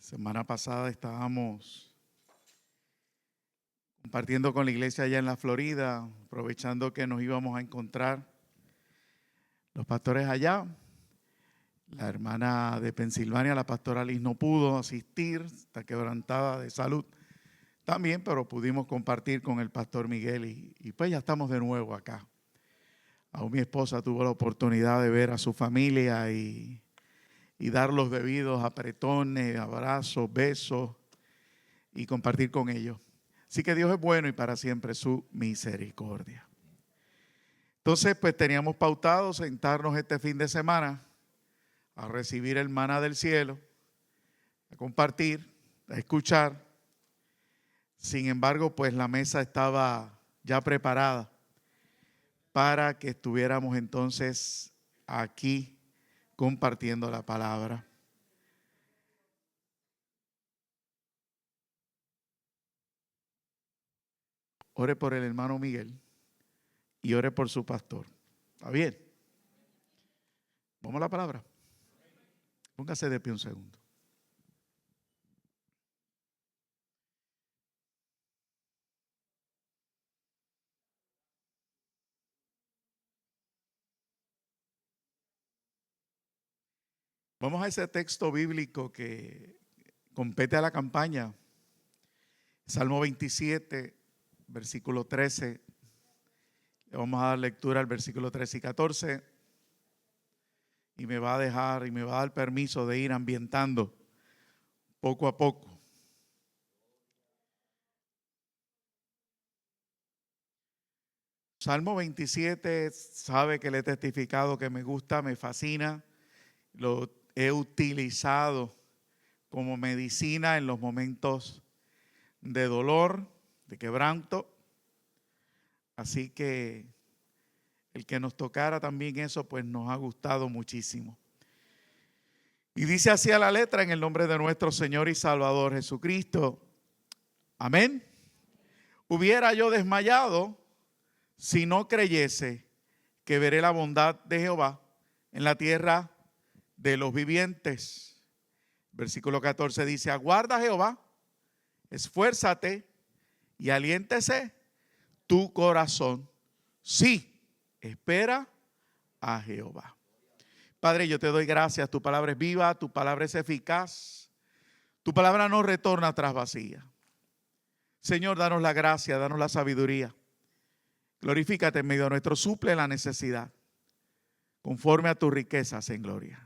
Semana pasada estábamos compartiendo con la iglesia allá en la Florida, aprovechando que nos íbamos a encontrar los pastores allá. La hermana de Pensilvania, la pastora Liz, no pudo asistir, está quebrantada de salud también, pero pudimos compartir con el pastor Miguel y pues ya estamos de nuevo acá. Aún mi esposa tuvo la oportunidad de ver a su familia y dar los debidos apretones, abrazos, besos y compartir con ellos. Así que Dios es bueno y para siempre su misericordia. Entonces, pues teníamos pautado sentarnos este fin de semana a recibir el maná del cielo, a compartir, a escuchar. Sin embargo, pues la mesa estaba ya preparada para que estuviéramos entonces aquí compartiendo la palabra. Ore por el hermano Miguel y ore por su pastor. ¿Está bien? Vamos a la palabra. Póngase de pie un segundo. Vamos a ese texto bíblico que compete a la campaña. Salmo 27, versículo 13. Le vamos a dar lectura al versículo 13 y 14. Y me va a dar permiso de ir ambientando poco a poco. Salmo 27, sabe que le he testificado que me gusta, me fascina. Lo he utilizado como medicina en los momentos de dolor, de quebranto. Así que el que nos tocara también eso, pues nos ha gustado muchísimo. Y dice así a la letra, en el nombre de nuestro Señor y Salvador Jesucristo. Amén. Hubiera yo desmayado si no creyese que veré la bondad de Jehová en la tierra de los vivientes. Versículo 14 dice: aguarda a Jehová, esfuérzate y aliéntese tu corazón. Sí, espera a Jehová. Padre, yo te doy gracias. Tu palabra es viva, tu palabra es eficaz. Tu palabra no retorna tras vacía. Señor, danos la gracia, danos la sabiduría. Glorifícate en medio de nuestro, suple la necesidad, conforme a tus riquezas en gloria.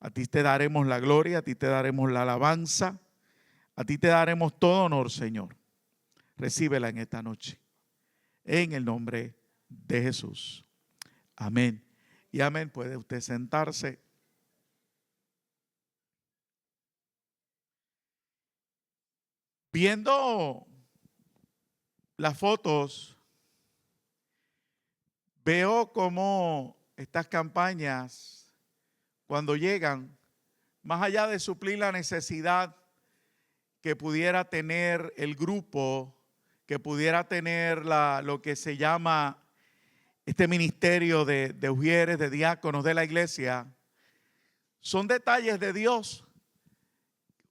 A ti te daremos la gloria, a ti te daremos la alabanza, a ti te daremos todo honor, Señor. Recíbela en esta noche, en el nombre de Jesús. Amén y amén. Puede usted sentarse. Viendo las fotos, veo cómo estas campañas, cuando llegan, más allá de suplir la necesidad que pudiera tener el grupo, que pudiera tener lo que se llama este ministerio de ujieres, de diáconos de la iglesia, son detalles de Dios,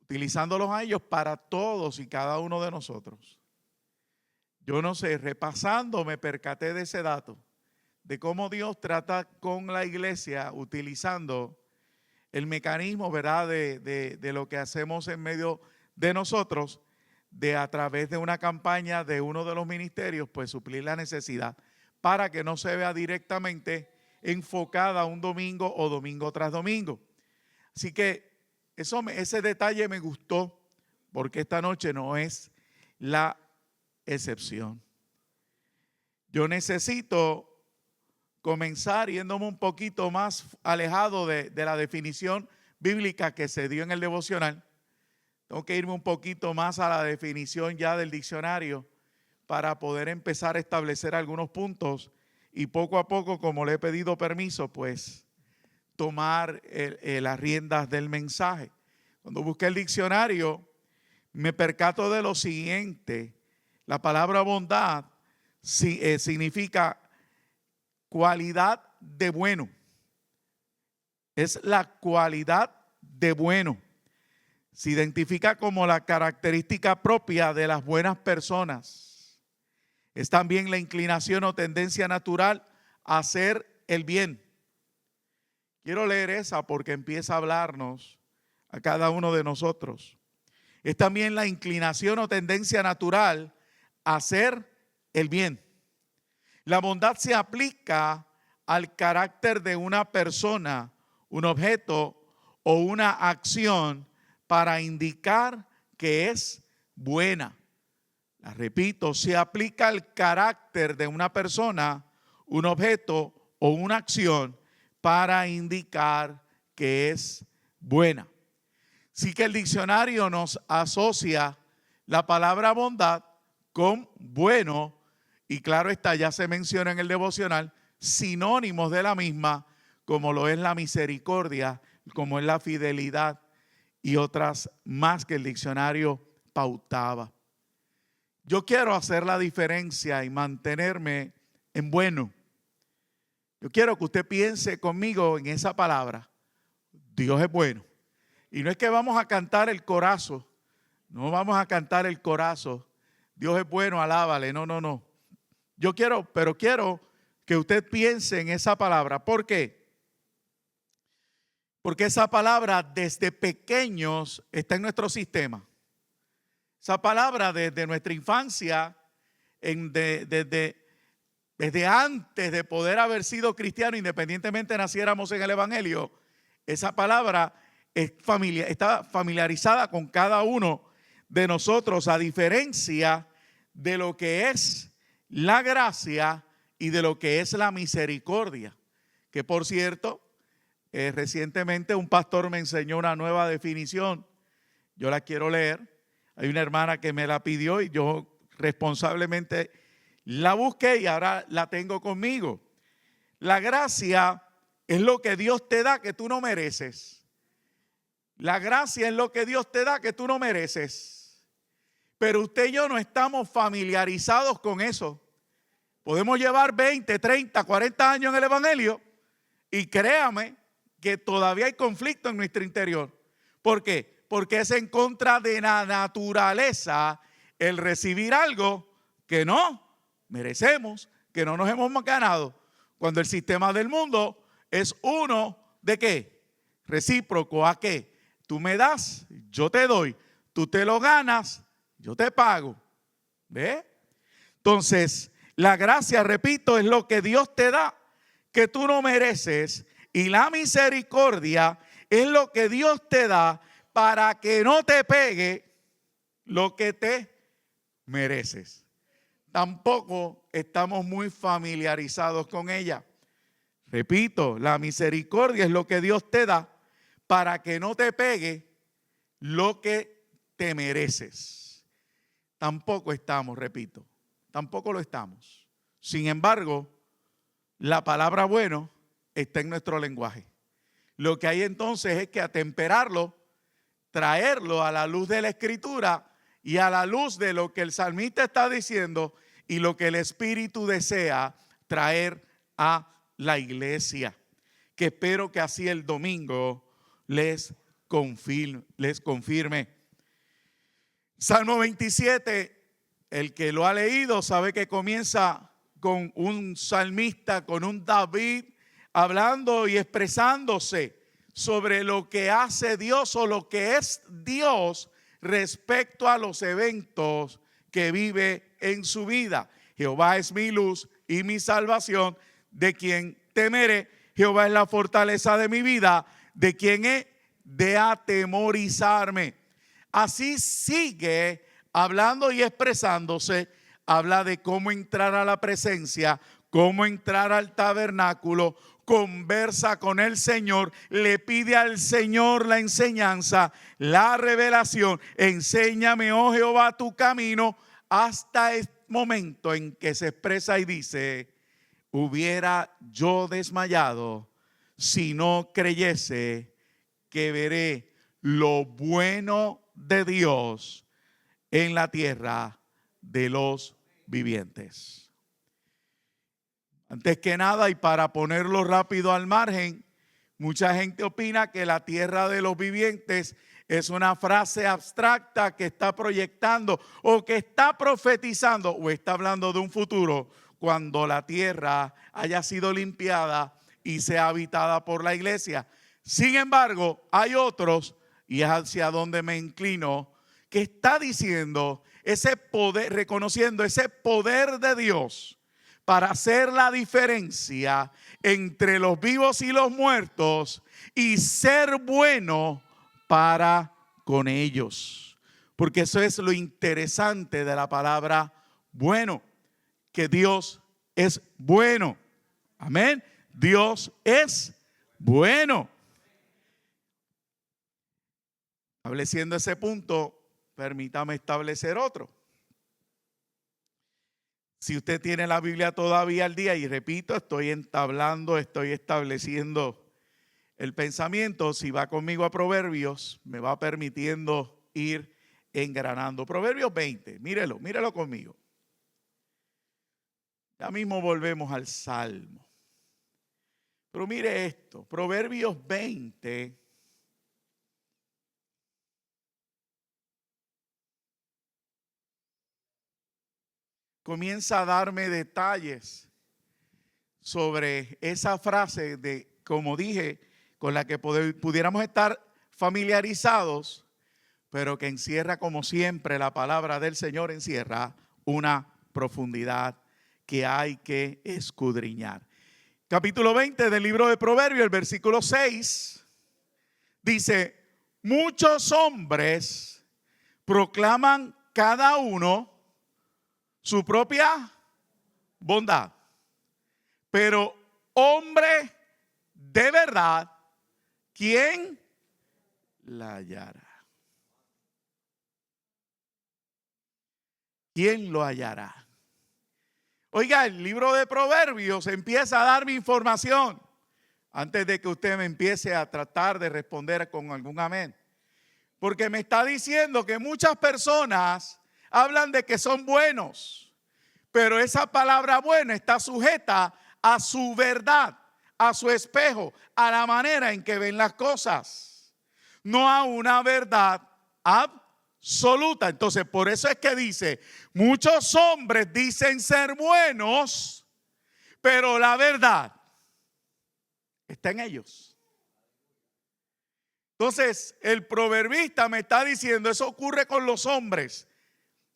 utilizándolos a ellos para todos y cada uno de nosotros. Yo no sé, repasando me percaté de ese dato, de cómo Dios trata con la iglesia utilizando el mecanismo, ¿verdad?, de lo que hacemos en medio de nosotros, de a través de una campaña de uno de los ministerios, pues suplir la necesidad para que no se vea directamente enfocada un domingo o domingo tras domingo. Así que ese detalle me gustó, porque esta noche no es la excepción. Yo necesito comenzar yéndome un poquito más alejado de la definición bíblica que se dio en el devocional. Tengo que irme un poquito más a la definición ya del diccionario para poder empezar a establecer algunos puntos y poco a poco, como le he pedido permiso, pues tomar las riendas del mensaje. Cuando busqué el diccionario, me percato de lo siguiente. La palabra bondad significa cualidad de bueno. Es la cualidad de bueno. se identifica como la característica propia de las buenas personas. Es también la inclinación o tendencia natural a hacer el bien. Quiero leer esa porque empieza a hablarnos a cada uno de nosotros. Es también la inclinación o tendencia natural a hacer el bien. La bondad se aplica al carácter de una persona, un objeto o una acción para indicar que es buena. La repito, se aplica al carácter de una persona, un objeto o una acción para indicar que es buena. Sí que el diccionario nos asocia la palabra bondad con bueno, y claro está, ya se menciona en el devocional, sinónimos de la misma, como lo es la misericordia, como es la fidelidad y otras más que el diccionario pautaba. Yo quiero hacer la diferencia y mantenerme en bueno. Yo quiero que usted piense conmigo en esa palabra. Dios es bueno. Y no es que vamos a cantar el corazo. No vamos a cantar el corazo. Dios es bueno, alábale. No. Pero quiero que usted piense en esa palabra. ¿Por qué? Porque esa palabra desde pequeños está en nuestro sistema. Esa palabra desde nuestra infancia, desde antes de poder haber sido cristiano, independientemente naciéramos en el Evangelio, esa palabra está familiarizada con cada uno de nosotros, a diferencia de lo que es la gracia y de lo que es la misericordia. Que por cierto, recientemente un pastor me enseñó una nueva definición. Yo la quiero leer. Hay una hermana que me la pidió y yo responsablemente la busqué y ahora la tengo conmigo. La gracia es lo que Dios te da que tú no mereces. La gracia es lo que Dios te da que tú no mereces. Pero usted y yo no estamos familiarizados con eso. Podemos llevar 20, 30, 40 años en el Evangelio y créame que todavía hay conflicto en nuestro interior. ¿Por qué? Porque es en contra de la naturaleza el recibir algo que no merecemos, que no nos hemos ganado. Cuando el sistema del mundo es uno de ¿qué? Recíproco. ¿A qué? Tú me das, yo te doy. Tú te lo ganas, yo te pago. ¿Ve? Entonces, la gracia, repito, es lo que Dios te da que tú no mereces. Y la misericordia es lo que Dios te da para que no te pegue lo que te mereces. Tampoco estamos muy familiarizados con ella. Repito, la misericordia es lo que Dios te da para que no te pegue lo que te mereces. Tampoco estamos, repito, tampoco lo estamos. Sin embargo, la palabra bueno está en nuestro lenguaje. Lo que hay entonces es que atemperarlo, traerlo a la luz de la Escritura y a la luz de lo que el salmista está diciendo y lo que el Espíritu desea traer a la iglesia. Que espero que así el domingo les confirme. Salmo 27, el que lo ha leído sabe que comienza con un salmista, con un David, hablando y expresándose sobre lo que hace Dios o lo que es Dios respecto a los eventos que vive en su vida. Jehová es mi luz y mi salvación, de quien temeré. Jehová es la fortaleza de mi vida, de quien he de atemorizarme. Así sigue hablando y expresándose. Habla de cómo entrar a la presencia, cómo entrar al tabernáculo, conversa con el Señor, le pide al Señor la enseñanza, la revelación. Enséñame, oh Jehová, tu camino, hasta el momento en que se expresa y dice: hubiera yo desmayado si no creyese que veré lo bueno de Dios en la tierra de los vivientes. Antes que nada, y para ponerlo rápido al margen, mucha gente opina que la tierra de los vivientes es una frase abstracta que está proyectando o que está profetizando o está hablando de un futuro cuando la tierra haya sido limpiada y sea habitada por la iglesia. Sin embargo, hay otros, y es hacia donde me inclino, que está diciendo ese poder, reconociendo ese poder de Dios para hacer la diferencia entre los vivos y los muertos y ser bueno para con ellos. Porque eso es lo interesante de la palabra bueno, que Dios es bueno. Amén. Dios es bueno. Estableciendo ese punto, permítame establecer otro. Si usted tiene la Biblia todavía al día, y repito, estoy estableciendo el pensamiento, si va conmigo a Proverbios, me va permitiendo ir engranando. Proverbios 20, mírelo conmigo. Ya mismo volvemos al Salmo. Pero mire esto, Proverbios 20. Comienza a darme detalles sobre esa frase de, como dije, con la que pudiéramos estar familiarizados, pero que encierra, como siempre, la palabra del Señor encierra una profundidad que hay que escudriñar. Capítulo 20 del libro de Proverbios, el versículo 6, dice: muchos hombres proclaman cada uno su propia bondad, pero hombre de verdad, ¿quién la hallará? ¿Quién lo hallará? Oiga, el libro de Proverbios empieza a darme información antes de que usted me empiece a tratar de responder con algún amén. Porque me está diciendo que muchas personas hablan de que son buenos, pero esa palabra bueno está sujeta a su verdad, a su espejo, a la manera en que ven las cosas, no a una verdad absoluta. Entonces, por eso es que dice, muchos hombres dicen ser buenos, pero la verdad está en ellos. Entonces, el proverbista me está diciendo, eso ocurre con los hombres,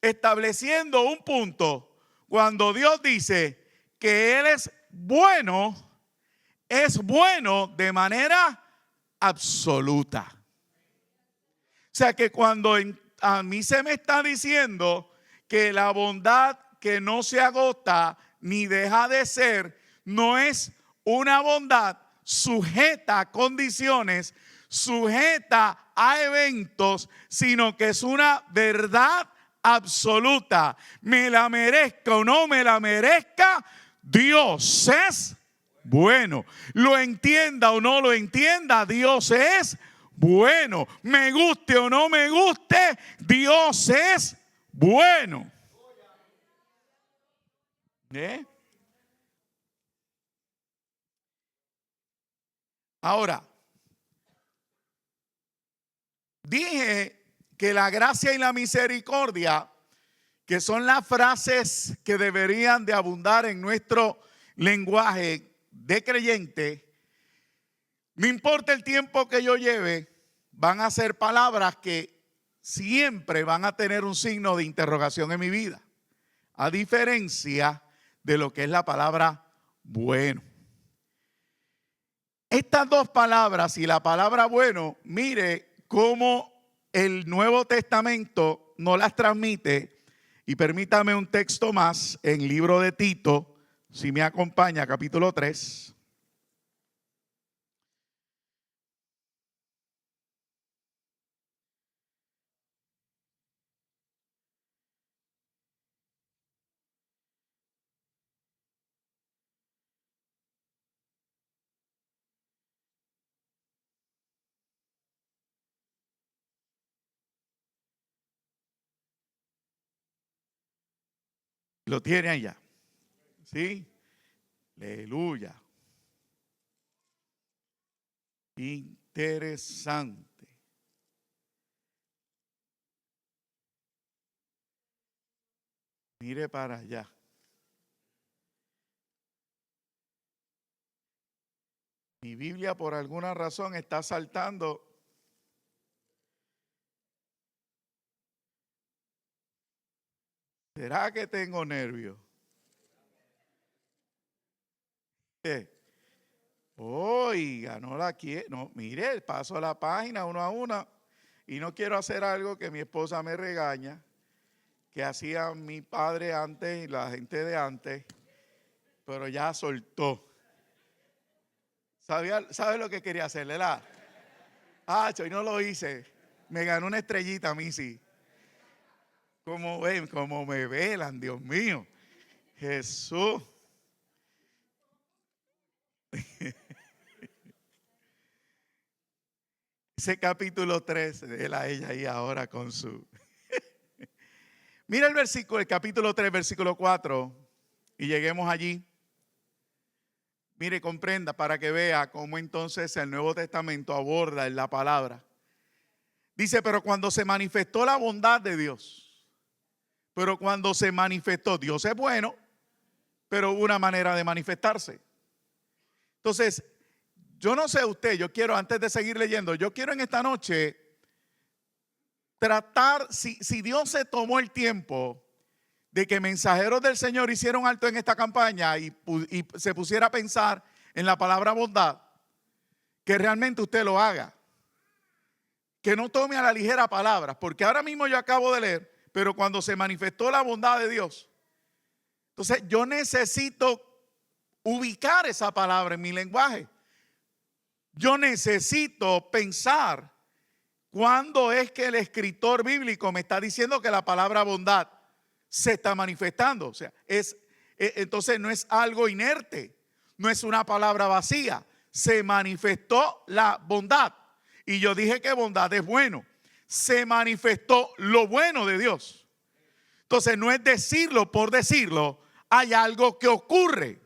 estableciendo un punto. Cuando Dios dice que Él es bueno de manera absoluta. O sea que cuando a mí se me está diciendo que la bondad que no se agota ni deja de ser, no es una bondad sujeta a condiciones, sujeta a eventos, sino que es una verdad absoluta. Me la merezca o no me la merezca, Dios es bueno. Lo entienda o no lo entienda, Dios es bueno. Me guste o no me guste, Dios es bueno. Ahora, dije que la gracia y la misericordia, que son las frases que deberían de abundar en nuestro lenguaje de creyente, no importa el tiempo que yo lleve, van a ser palabras que siempre van a tener un signo de interrogación en mi vida, a diferencia de lo que es la palabra bueno. Estas dos palabras y la palabra bueno, mire cómo el Nuevo Testamento nos las transmite. Y permítame un texto más en el libro de Tito, si me acompaña, capítulo 3. Lo tiene allá. ¿Sí? Aleluya. Interesante. Mire para allá. Mi Biblia por alguna razón está saltando. ¿Será que tengo nervios? Oiga, no la quiero. No, mire, paso la página uno a uno. Y no quiero hacer algo que mi esposa me regaña, que hacía mi padre antes y la gente de antes, pero ya soltó. ¿Sabe lo que quería hacerle? Y no lo hice. Me ganó una estrellita a mí, sí. Como ven, como me velan, Dios mío. Jesús. Ese capítulo 3, él a ella y ahora con su... Mira el versículo, el capítulo 3, versículo 4, y lleguemos allí. Mire, comprenda para que vea cómo entonces el Nuevo Testamento aborda en la palabra. Dice, pero cuando se manifestó la bondad de Dios, pero cuando se manifestó, Dios es bueno, pero hubo una manera de manifestarse. Entonces, yo no sé usted, yo quiero, antes de seguir leyendo, yo quiero en esta noche tratar, si Dios se tomó el tiempo de que mensajeros del Señor hicieron alto en esta campaña y se pusiera a pensar en la palabra bondad, que realmente usted lo haga. Que no tome a la ligera palabras, porque ahora mismo yo acabo de leer, pero cuando se manifestó la bondad de Dios, entonces yo necesito ubicar esa palabra en mi lenguaje. Yo necesito pensar cuándo es que el escritor bíblico me está diciendo que la palabra bondad se está manifestando. O sea, entonces no es algo inerte, no es una palabra vacía. Se manifestó la bondad. Y yo dije que bondad es bueno. Se manifestó lo bueno de Dios. Entonces no es decirlo por decirlo, hay algo que ocurre.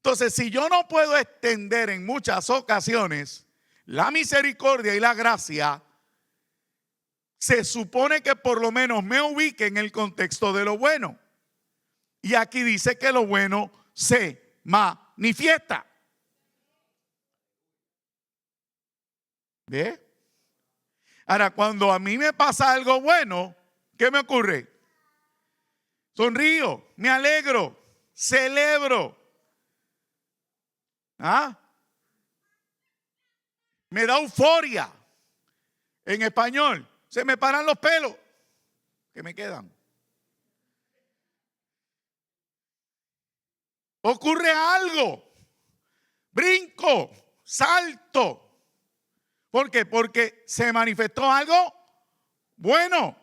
Entonces, si yo no puedo extender en muchas ocasiones la misericordia y la gracia, se supone que por lo menos me ubique en el contexto de lo bueno. Y aquí dice que lo bueno se manifiesta. ¿Ve? Ahora, cuando a mí me pasa algo bueno, ¿qué me ocurre? Sonrío, me alegro, celebro. Me da euforia. En español, se me paran los pelos que me quedan. Ocurre algo. Brinco, salto. ¿Por qué? Porque se manifestó algo bueno.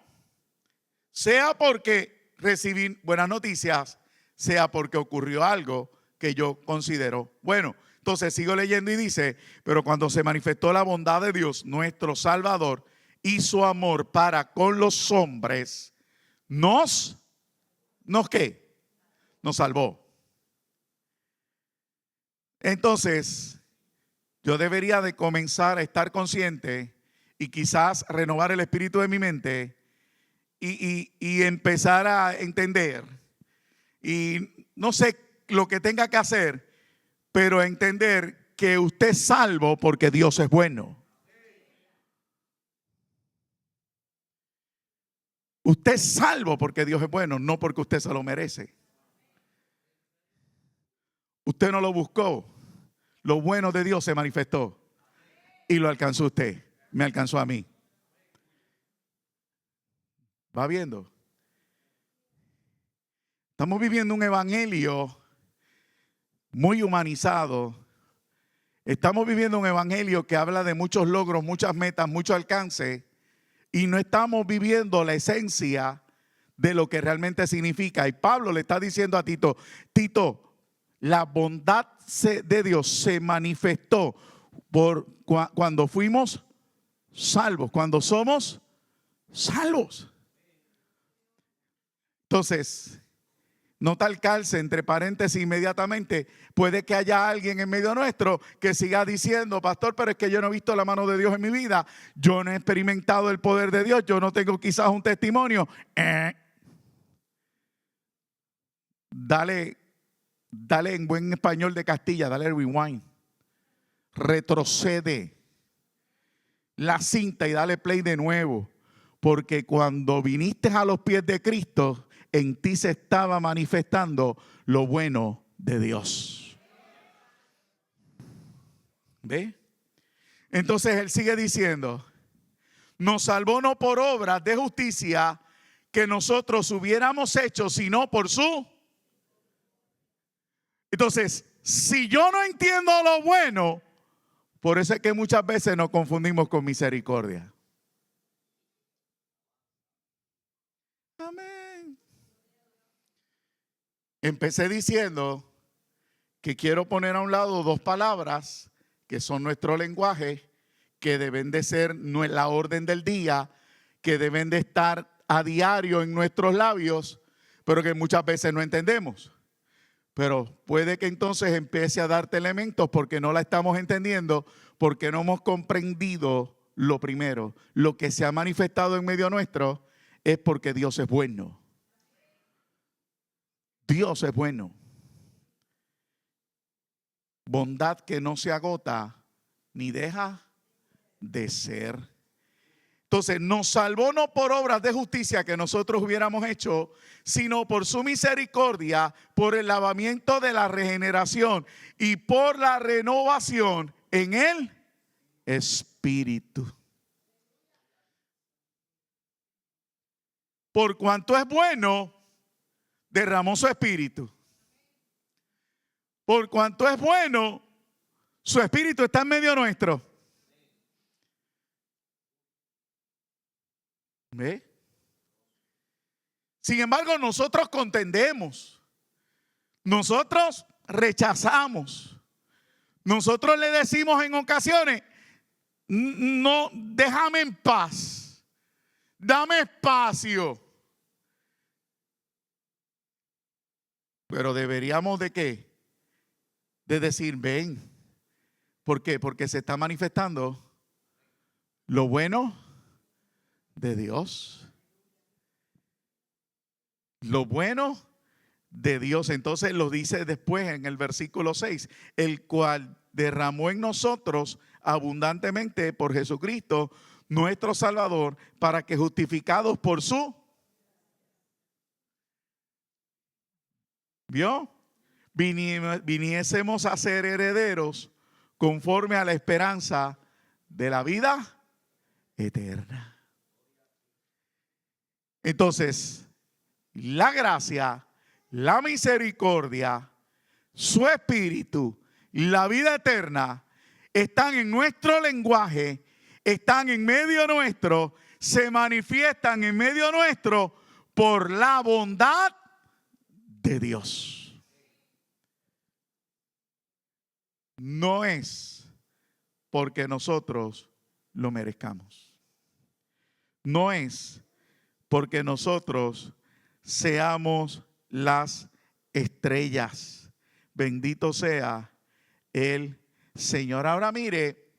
Sea porque recibí buenas noticias, sea porque ocurrió algo que yo considero bueno. Entonces sigo leyendo y dice, pero cuando se manifestó la bondad de Dios, nuestro Salvador, y su amor para con los hombres, ¿nos qué? Nos salvó. Entonces, yo debería de comenzar a estar consciente y quizás renovar el espíritu de mi mente y empezar a entender. Y no sé lo que tenga que hacer, pero entender que usted es salvo porque Dios es bueno. Usted es salvo porque Dios es bueno, no porque usted se lo merece. Usted no lo buscó. Lo bueno de Dios se manifestó y lo alcanzó usted. Me alcanzó a mí. ¿Va viendo? Estamos viviendo un evangelio muy humanizado. Estamos viviendo un evangelio que habla de muchos logros, muchas metas, mucho alcance. Y no estamos viviendo la esencia de lo que realmente significa. Y Pablo le está diciendo a Tito, la bondad de Dios se manifestó cuando fuimos salvos, cuando somos salvos. Entonces, nota el calce entre paréntesis inmediatamente. Puede que haya alguien en medio nuestro que siga diciendo, pastor, pero es que yo no he visto la mano de Dios en mi vida. Yo no he experimentado el poder de Dios. Yo no tengo quizás un testimonio. dale en buen español de Castilla, dale rewind. Retrocede la cinta y dale play de nuevo. Porque cuando viniste a los pies de Cristo, en ti se estaba manifestando lo bueno de Dios. ¿Ve? Entonces él sigue diciendo, nos salvó no por obras de justicia que nosotros hubiéramos hecho, sino por su. Entonces, si yo no entiendo lo bueno, por eso es que muchas veces nos confundimos con misericordia. Amén. Empecé diciendo que quiero poner a un lado dos palabras que son nuestro lenguaje, que deben de ser la orden del día, que deben de estar a diario en nuestros labios, pero que muchas veces no entendemos. Pero puede que entonces empiece a darte elementos porque no la estamos entendiendo, porque no hemos comprendido lo primero. Lo que se ha manifestado en medio nuestro es porque Dios es bueno. Dios es bueno. Bondad que no se agota ni deja de ser. Entonces nos salvó no por obras de justicia que nosotros hubiéramos hecho, sino por su misericordia, por el lavamiento de la regeneración y por la renovación en el Espíritu. Por cuanto es bueno, derramó su Espíritu. Por cuanto es bueno, su Espíritu está en medio nuestro. ¿Ve? Sin embargo, nosotros contendemos. Nosotros rechazamos. Nosotros le decimos en ocasiones, no, déjame en paz. Dame espacio. Pero deberíamos de ¿qué? De decir, ven. ¿Por qué? Porque se está manifestando lo bueno de Dios. Lo bueno de Dios. Entonces lo dice después en el versículo 6, el cual derramó en nosotros abundantemente por Jesucristo, nuestro Salvador, para que justificados por su. ¿Vio? Viniésemos a ser herederos conforme a la esperanza de la vida eterna. Entonces, la gracia, la misericordia, su espíritu, la vida eterna están en nuestro lenguaje, están en medio nuestro, se manifiestan en medio nuestro por la bondad de Dios. No es porque nosotros lo merezcamos. No es porque nosotros seamos las estrellas. Bendito sea el Señor. Ahora mire,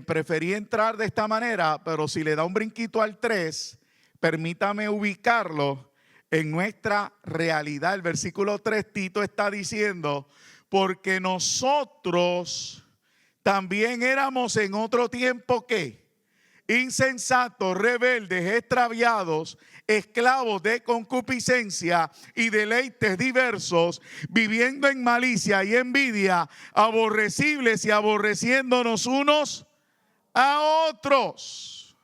preferí entrar de esta manera, pero si le da un brinquito al 3, permítame ubicarlo en nuestra realidad. El versículo 3, Tito está diciendo, porque nosotros también éramos en otro tiempo ¿qué? Insensatos, rebeldes, extraviados, esclavos de concupiscencia y deleites diversos, viviendo en malicia y envidia, aborrecibles y aborreciéndonos unos a otros.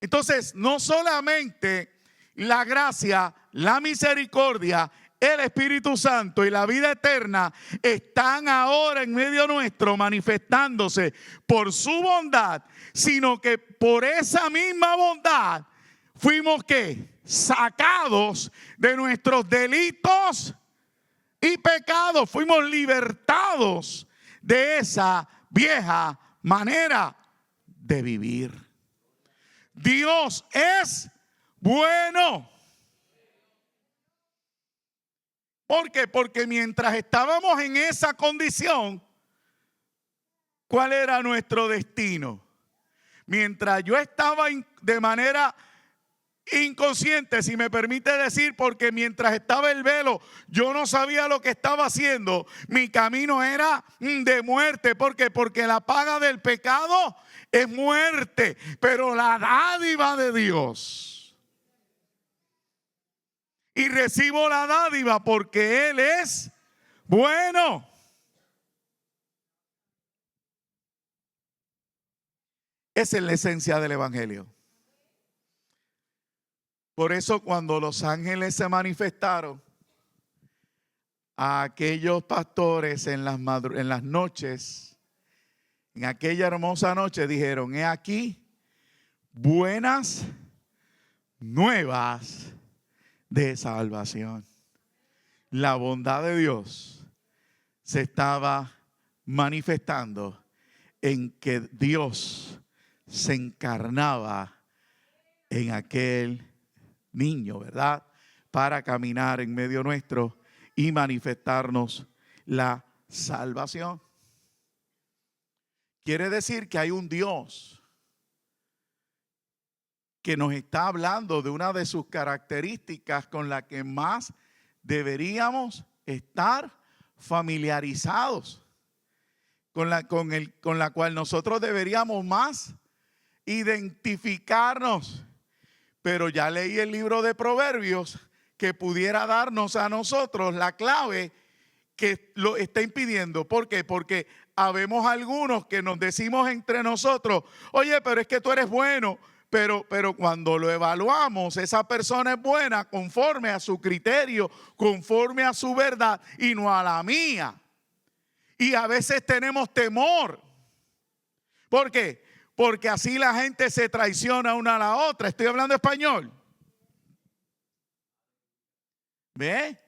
Entonces, no solamente la gracia, la misericordia, el Espíritu Santo y la vida eterna están ahora en medio nuestro manifestándose por su bondad, sino que por esa misma bondad fuimos ¿qué? Sacados de nuestros delitos y pecados, fuimos libertados de esa vieja manera de vivir. Dios es bueno. ¿Por qué? Porque mientras estábamos en esa condición, ¿cuál era nuestro destino? Mientras yo estaba de manera inconsciente, si me permite decir, porque mientras estaba el velo, yo no sabía lo que estaba haciendo. Mi camino era de muerte. ¿Por qué? Porque la paga del pecado es muerte, pero la dádiva de Dios. Y recibo la dádiva porque Él es bueno. Esa es la esencia del evangelio. Por eso cuando los ángeles se manifestaron a aquellos pastores en las noches, en aquella hermosa noche, dijeron: he aquí buenas nuevas de salvación. La bondad de Dios se estaba manifestando en que Dios se encarnaba en aquel niño, ¿verdad? Para caminar en medio nuestro y manifestarnos la salvación. Quiere decir que hay un Dios que nos está hablando de una de sus características con la que más deberíamos estar familiarizados, con la cual nosotros deberíamos más identificarnos. Pero ya leí el libro de Proverbios que pudiera darnos a nosotros la clave que lo está impidiendo. ¿Por qué? Porque habemos algunos que nos decimos entre nosotros: oye, pero es que tú eres bueno. Pero cuando lo evaluamos, esa persona es buena conforme a su criterio, conforme a su verdad y no a la mía. Y a veces tenemos temor. ¿Por qué? Porque así la gente se traiciona una a la otra. Estoy hablando español. ¿Ve?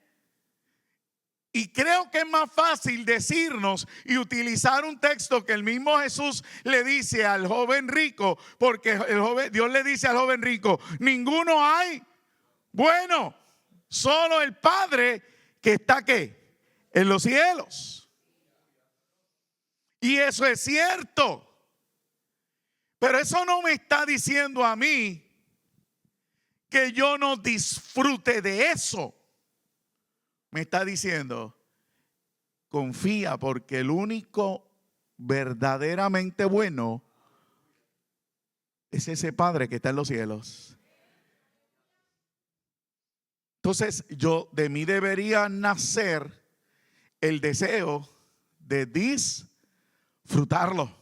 Y creo que es más fácil decirnos y utilizar un texto que el mismo Jesús le dice al joven rico, porque Dios le dice al joven rico: ninguno hay bueno, solo el Padre que está ¿qué? En los cielos. Y eso es cierto. Pero eso no me está diciendo a mí que yo no disfrute de eso. Me está diciendo: confía, porque el único verdaderamente bueno es ese Padre que está en los cielos. Entonces de mí debería nacer el deseo de disfrutarlo.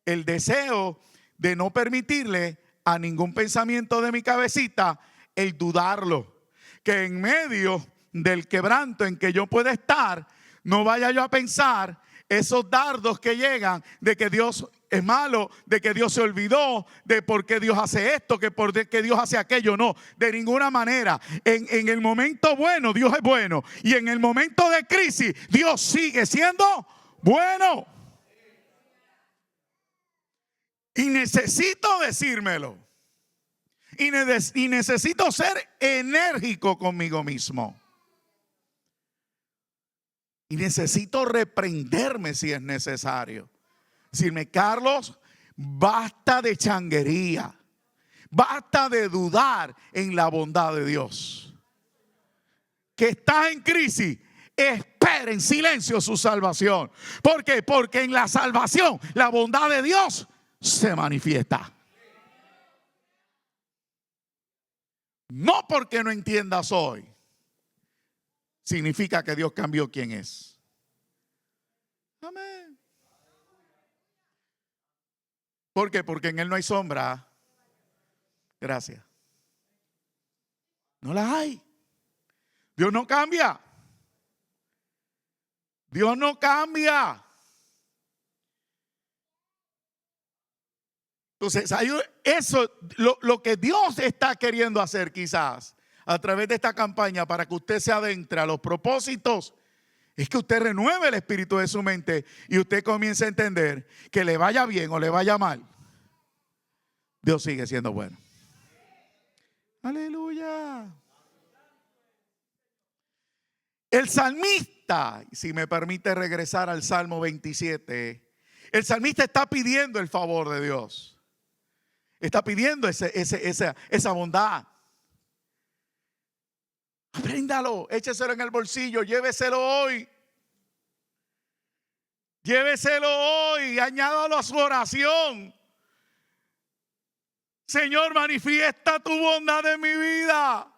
El deseo de no permitirle a ningún pensamiento de mi cabecita el dudarlo. Que en medio del quebranto en que yo pueda estar, no vaya yo a pensar esos dardos que llegan de que Dios es malo, de que Dios se olvidó, de por qué Dios hace esto, que por qué Dios hace aquello. No, de ninguna manera. En el momento bueno, Dios es bueno. Y en el momento de crisis, Dios sigue siendo bueno. Y necesito decírmelo. Y necesito ser enérgico conmigo mismo. Y necesito reprenderme si es necesario. Decirme: Carlos, basta de changuería. Basta de dudar en la bondad de Dios. Que estás en crisis, espera en silencio su salvación. ¿Por qué? Porque en la salvación la bondad de Dios se manifiesta. No porque no entiendas hoy significa que Dios cambió quién es. Amén. ¿Por qué? Porque en Él no hay sombra. Gracias. No la hay. Dios no cambia. Dios no cambia. Entonces, eso, lo que Dios está queriendo hacer quizás a través de esta campaña para que usted se adentre a los propósitos, es que usted renueve el espíritu de su mente y usted comience a entender que le vaya bien o le vaya mal, Dios sigue siendo bueno. Aleluya. El salmista, si me permite regresar al Salmo 27, el salmista está pidiendo el favor de Dios. Está pidiendo esa bondad. Apréndalo, écheselo en el bolsillo, lléveselo hoy. Lléveselo hoy, añádalo a su oración. Señor, manifiesta tu bondad en mi vida.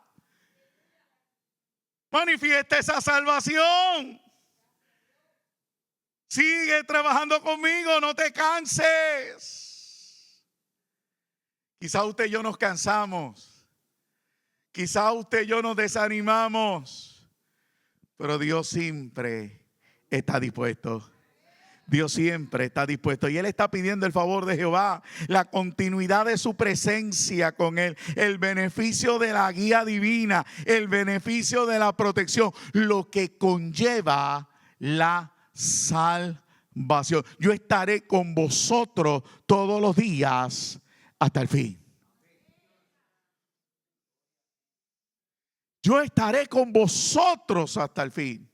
Manifiesta esa salvación. Sigue trabajando conmigo, no te canses. Quizá usted y yo nos cansamos. Quizá usted y yo nos desanimamos. Pero Dios siempre está dispuesto. Dios siempre está dispuesto y Él está pidiendo el favor de Jehová, la continuidad de su presencia con Él, el beneficio de la guía divina, el beneficio de la protección, lo que conlleva la salvación. Yo estaré con vosotros todos los días hasta el fin. Yo estaré con vosotros hasta el fin.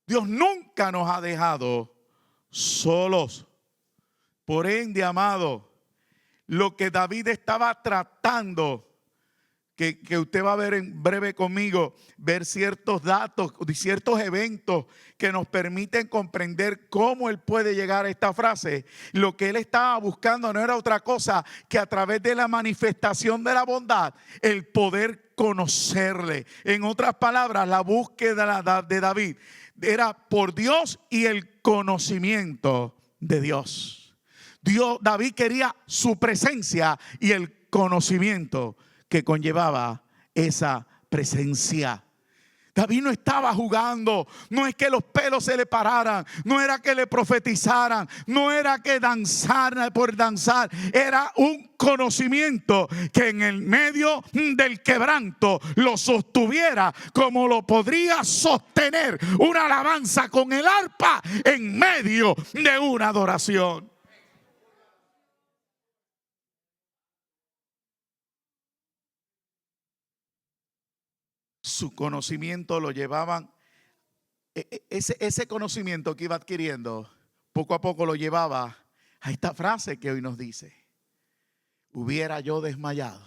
Dios nunca nos ha dejado solos. Por ende, amado, lo que David estaba tratando, que usted va a ver en breve conmigo, ver ciertos datos, ciertos eventos que nos permiten comprender cómo él puede llegar a esta frase. Lo que él estaba buscando no era otra cosa que a través de la manifestación de la bondad, el poder conocerle. En otras palabras, la búsqueda de David era por Dios y el conocimiento de Dios. David quería su presencia y el conocimiento que conllevaba esa presencia. David no estaba jugando, no es que los pelos se le pararan, no era que le profetizaran, no era que danzara por danzar, era un conocimiento que en el medio del quebranto lo sostuviera como lo podría sostener una alabanza con el arpa en medio de una adoración. Su conocimiento lo llevaban, ese conocimiento que iba adquiriendo, poco a poco lo llevaba a esta frase que hoy nos dice: hubiera yo desmayado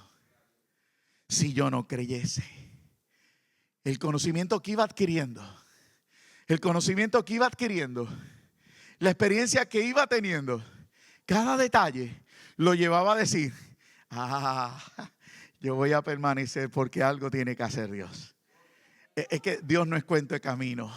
si yo no creyese. El conocimiento que iba adquiriendo, la experiencia que iba teniendo, cada detalle lo llevaba a decir: yo voy a permanecer porque algo tiene que hacer Dios. Es que Dios no es cuento de camino.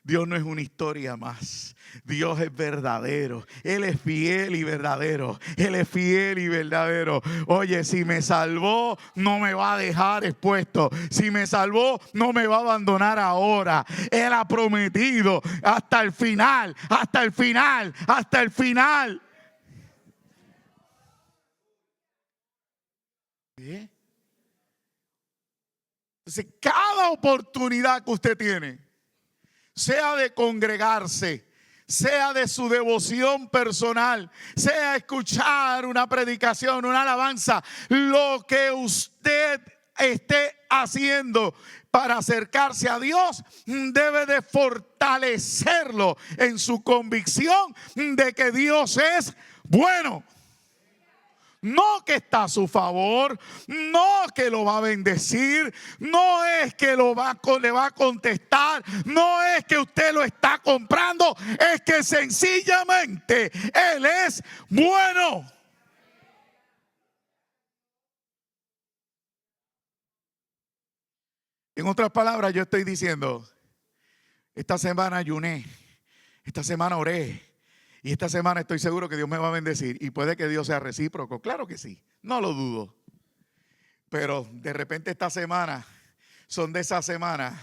Dios no es una historia más. Dios es verdadero. Él es fiel y verdadero. Él es fiel y verdadero. Oye, si me salvó, no me va a dejar expuesto. Si me salvó, no me va a abandonar ahora. Él ha prometido hasta el final, hasta el final, hasta el final. ¿Bien? Entonces, cada oportunidad que usted tiene, sea de congregarse, sea de su devoción personal, sea escuchar una predicación, una alabanza, lo que usted esté haciendo para acercarse a Dios, debe de fortalecerlo en su convicción de que Dios es bueno. No que está a su favor, no que lo va a bendecir, no es que le va a contestar, no es que usted lo está comprando, es que sencillamente Él es bueno. En otras palabras, yo estoy diciendo: esta semana ayuné, esta semana oré, y esta semana estoy seguro que Dios me va a bendecir. Y puede que Dios sea recíproco. Claro que sí. No lo dudo. Pero de repente esta semana son de esas semanas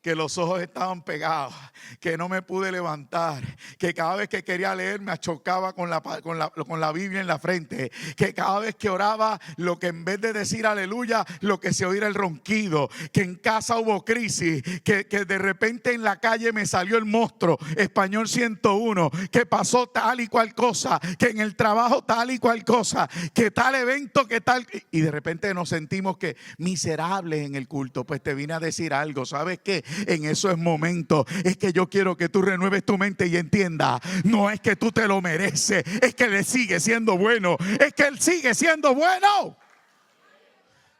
que los ojos estaban pegados, que no me pude levantar, que cada vez que quería leer me achocaba con la Biblia en la frente, que cada vez que oraba, lo que en vez de decir aleluya, lo que se oía era el ronquido, que en casa hubo crisis, que de repente en la calle me salió el monstruo, Español 101, que pasó tal y cual cosa, que en el trabajo tal y cual cosa, que tal evento, que tal, y de repente nos sentimos que miserables en el culto. Pues te vine a decir algo, ¿sabes qué? en esos momentos es que yo quiero que tú renueves tu mente y entiendas, no es que tú te lo mereces, es que Él sigue siendo bueno, es que Él sigue siendo bueno.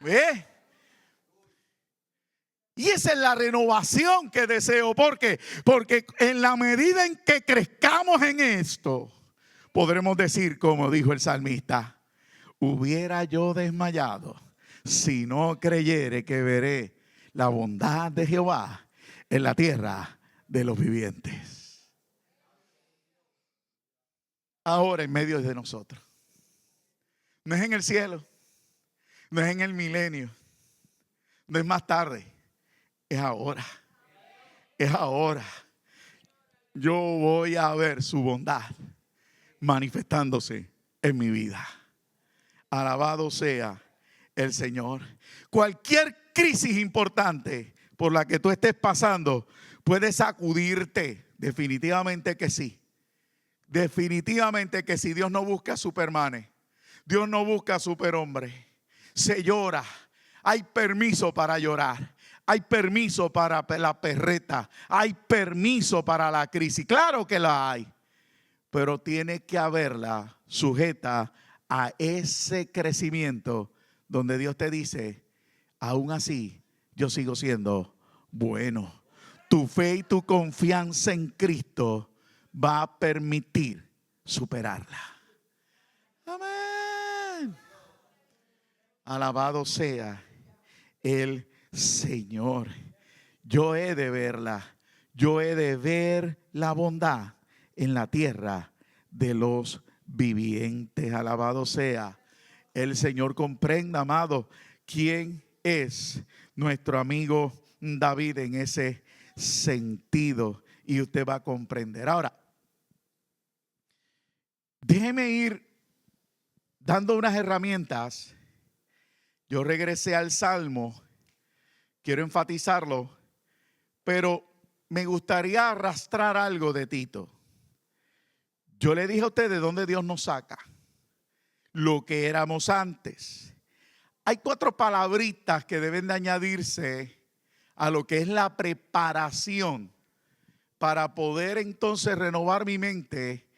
¿Ves? Y esa es la renovación que deseo. ¿Por qué? Porque en la medida en que crezcamos en esto, podremos decir, como dijo el salmista, hubiera yo desmayado si no creyere que veré la bondad de Jehová en la tierra de los vivientes. Ahora en medio de nosotros. No es en el cielo, no es en el milenio, no es más tarde. Es ahora. Es ahora. Yo voy a ver su bondad manifestándose en mi vida. Alabado sea el Señor. Cualquier crisis importante por la que tú estés pasando puede sacudirte. Definitivamente que sí. Definitivamente que sí. Dios no busca supermanes. Dios no busca superhombres. Se llora. Hay permiso para llorar. Hay permiso para la perreta. Hay permiso para la crisis. Claro que la hay. Pero tiene que haberla sujeta a ese crecimiento donde Dios te dice, aún así, yo sigo siendo bueno. Tu fe y tu confianza en Cristo va a permitir superarla. Amén. Alabado sea el Señor. Yo he de verla. Yo he de ver la bondad en la tierra de los vivientes. Alabado sea el Señor. Comprenda, amado, quién es nuestro amigo David en ese sentido. Y usted va a comprender. Ahora, déjeme ir dando unas herramientas. Yo regresé al Salmo. Quiero enfatizarlo, pero me gustaría arrastrar algo de Tito. Yo le dije a usted de dónde Dios nos saca, lo que éramos antes. Hay 4 palabritas que deben de añadirse a lo que es la preparación para poder entonces renovar mi mente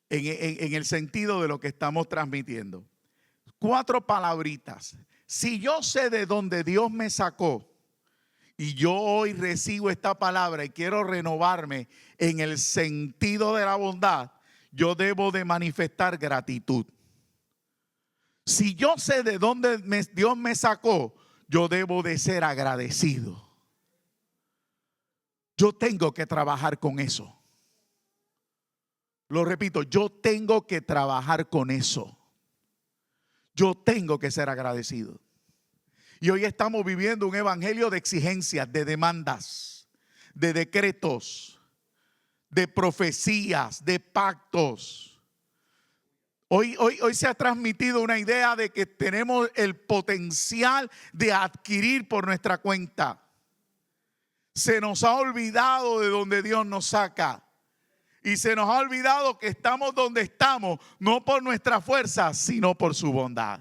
en el sentido de lo que estamos transmitiendo. 4 palabritas. Si yo sé de dónde Dios me sacó, y yo hoy recibo esta palabra y quiero renovarme en el sentido de la bondad, yo debo de manifestar gratitud. Si yo sé de dónde Dios me sacó, yo debo de ser agradecido. Yo tengo que trabajar con eso. Lo repito, yo tengo que trabajar con eso. Yo tengo que ser agradecido. Y hoy estamos viviendo un evangelio de exigencias, de demandas, de decretos, de profecías, de pactos. Hoy se ha transmitido una idea de que tenemos el potencial de adquirir por nuestra cuenta. Se nos ha olvidado de donde Dios nos saca. Y se nos ha olvidado que estamos donde estamos, no por nuestra fuerza, sino por su bondad.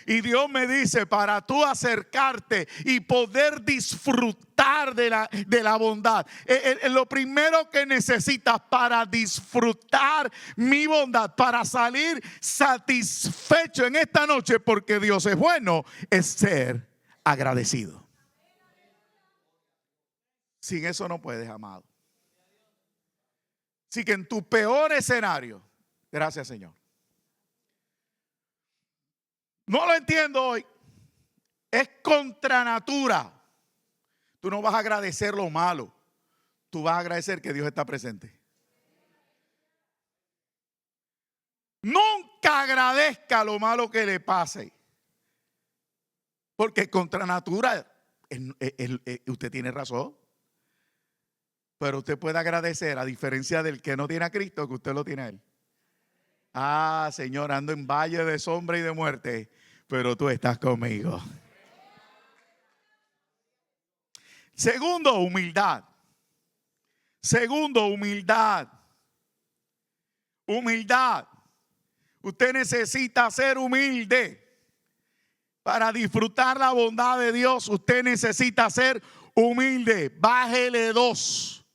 Y Dios me dice, para tú acercarte y poder disfrutar de la bondad, lo primero que necesitas para disfrutar mi bondad, para salir satisfecho en esta noche, porque Dios es bueno, es ser agradecido. Sin eso no puedes, amado. Así que en tu peor escenario, gracias, Señor. No lo entiendo hoy. Es contra natura. Tú no vas a agradecer lo malo. Tú vas a agradecer que Dios está presente. Nunca agradezca lo malo que le pase. Porque contra natura, usted tiene razón. Pero usted puede agradecer, a diferencia del que no tiene a Cristo, que usted lo tiene a Él. Ah, Señor, ando en valle de sombra y de muerte, pero tú estás conmigo. Segundo, humildad. Segundo, humildad. Humildad. Usted necesita ser humilde. Para disfrutar la bondad de Dios, usted necesita ser humilde, bájele 2.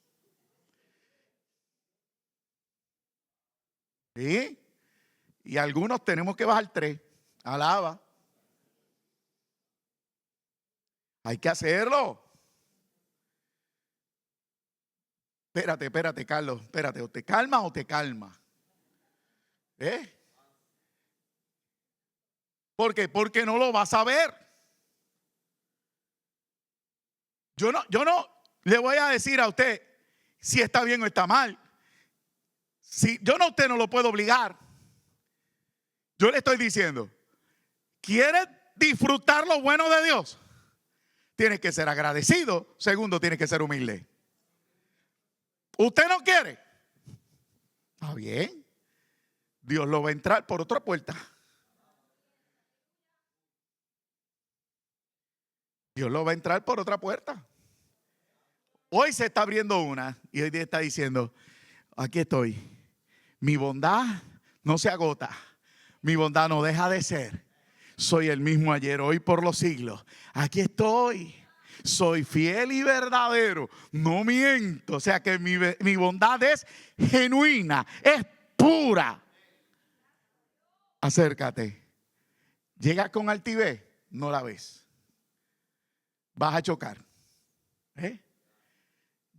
¿Sí? Y algunos tenemos que bajar 3. Alaba. Hay que hacerlo. Espérate, Carlos. Espérate, o te calma o te calma. ¿Eh? ¿Por qué? Porque no lo vas a ver. Yo no le voy a decir a usted si está bien o está mal. Si yo no, usted no lo puedo obligar. Yo le estoy diciendo, ¿quiere disfrutar lo bueno de Dios? Tiene que ser agradecido. Segundo, tiene que ser humilde. ¿Usted no quiere? Está bien. Dios lo va a entrar por otra puerta. Dios lo va a entrar por otra puerta. Hoy se está abriendo una y hoy está diciendo, aquí estoy. Mi bondad no se agota. Mi bondad no deja de ser. Soy el mismo ayer, hoy, por los siglos. Aquí estoy. Soy fiel y verdadero. No miento. O sea que mi bondad es genuina, es pura. Acércate. Llega con altivez, no la ves. Vas a chocar.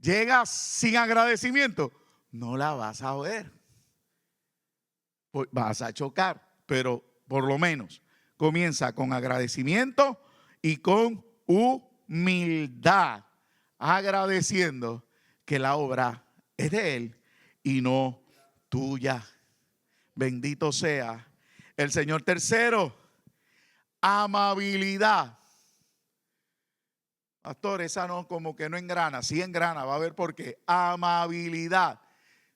Llegas sin agradecimiento, no la vas a ver. Vas a chocar, pero por lo menos comienza con agradecimiento y con humildad, agradeciendo que la obra es de Él y no tuya. Bendito sea el Señor. Tercero, amabilidad. Pastor, esa no, como que no engrana. Sí engrana, va a ver por qué. Amabilidad.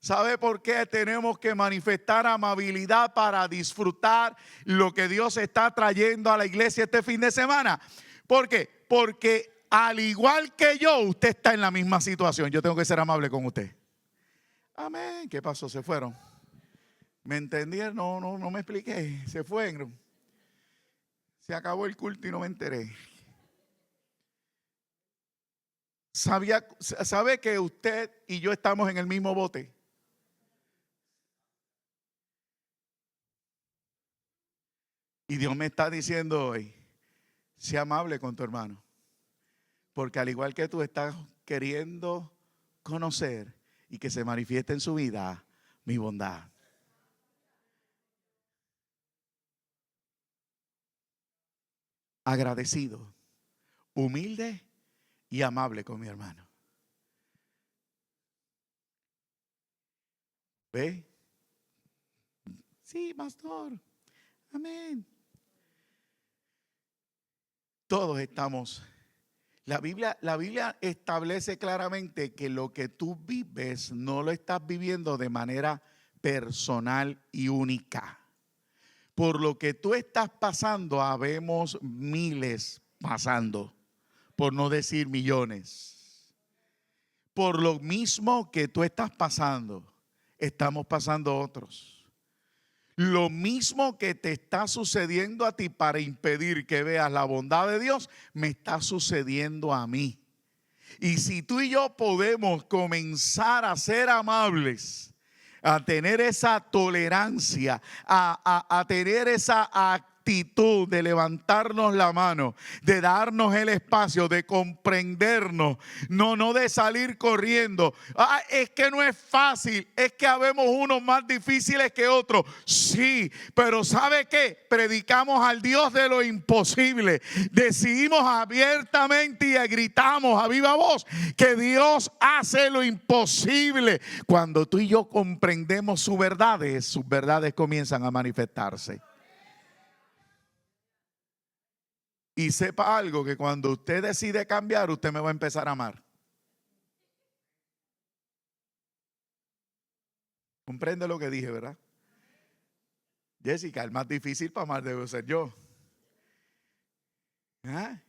¿Sabe por qué tenemos que manifestar amabilidad para disfrutar lo que Dios está trayendo a la iglesia este fin de semana? ¿Por qué? Porque al igual que yo, usted está en la misma situación. Yo tengo que ser amable con usted. Amén. ¿Qué pasó? ¿Se fueron? ¿Me entendieron? No me expliqué. Se fueron. Se acabó el culto y no me enteré. ¿Sabe que usted y yo estamos en el mismo bote? Y Dios me está diciendo hoy, sea amable con tu hermano. Porque al igual que tú estás queriendo conocer y que se manifieste en su vida mi bondad. Agradecido, humilde y amable con mi hermano. ¿Ve? Sí, pastor. Amén. Todos estamos. La Biblia establece claramente que lo que tú vives no lo estás viviendo de manera personal y única. Por lo que tú estás pasando, habemos miles pasando, por no decir millones. Por lo mismo que tú estás pasando, estamos pasando otros. Lo mismo que te está sucediendo a ti para impedir que veas la bondad de Dios, me está sucediendo a mí. Y si tú y yo podemos comenzar a ser amables, a tener esa tolerancia, a tener esa actitud de levantarnos la mano, de darnos el espacio, de comprendernos, no de salir corriendo. Es que no es fácil, es que habemos unos más difíciles que otros. Sí, pero ¿sabe qué? Predicamos al Dios de lo imposible. Decidimos abiertamente y gritamos a viva voz que Dios hace lo imposible. Cuando tú y yo comprendemos sus verdades comienzan a manifestarse. Y sepa algo, que cuando usted decide cambiar, usted me va a empezar a amar. ¿Comprende lo que dije, verdad? Jessica, el más difícil para amar debo ser yo. ¿Ah?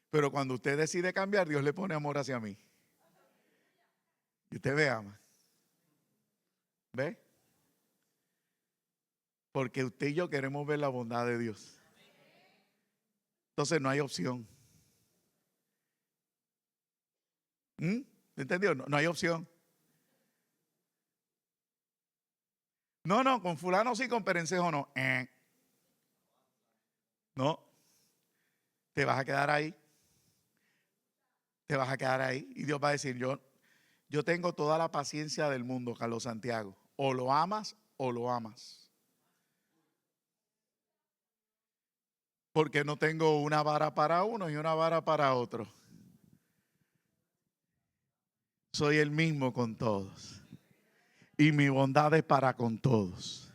Pero cuando usted decide cambiar, Dios le pone amor hacia mí. Y usted me ama. ¿Ve? Porque usted y yo queremos ver la bondad de Dios. Entonces no hay opción. ¿Entendió? No hay opción. No, con fulano sí, con perencejo no. No, te vas a quedar ahí. Te vas a quedar ahí. Y Dios va a decir, yo tengo toda la paciencia del mundo, Carlos Santiago. O lo amas o lo amas. Porque no tengo una vara para uno y una vara para otro. Soy el mismo con todos. Y mi bondad es para con todos.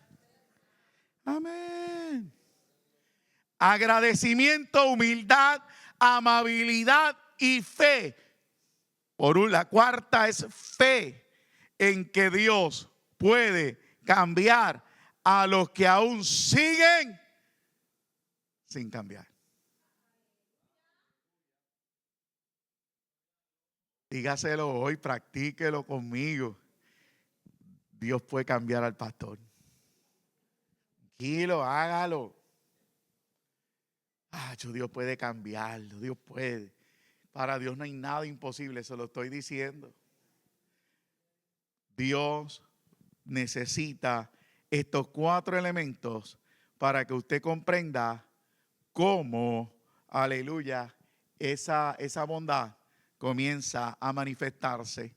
Amén. Agradecimiento, humildad, amabilidad y fe. La cuarta es fe en que Dios puede cambiar a los que aún siguen sin cambiar. Dígaselo hoy, practíquelo conmigo. Dios puede cambiar al pastor. Tranquilo, hágalo. Dios puede cambiarlo, Dios puede. Para Dios no hay nada imposible, se lo estoy diciendo. Dios necesita estos 4 elementos para que usted comprenda cómo, aleluya, esa bondad comienza a manifestarse.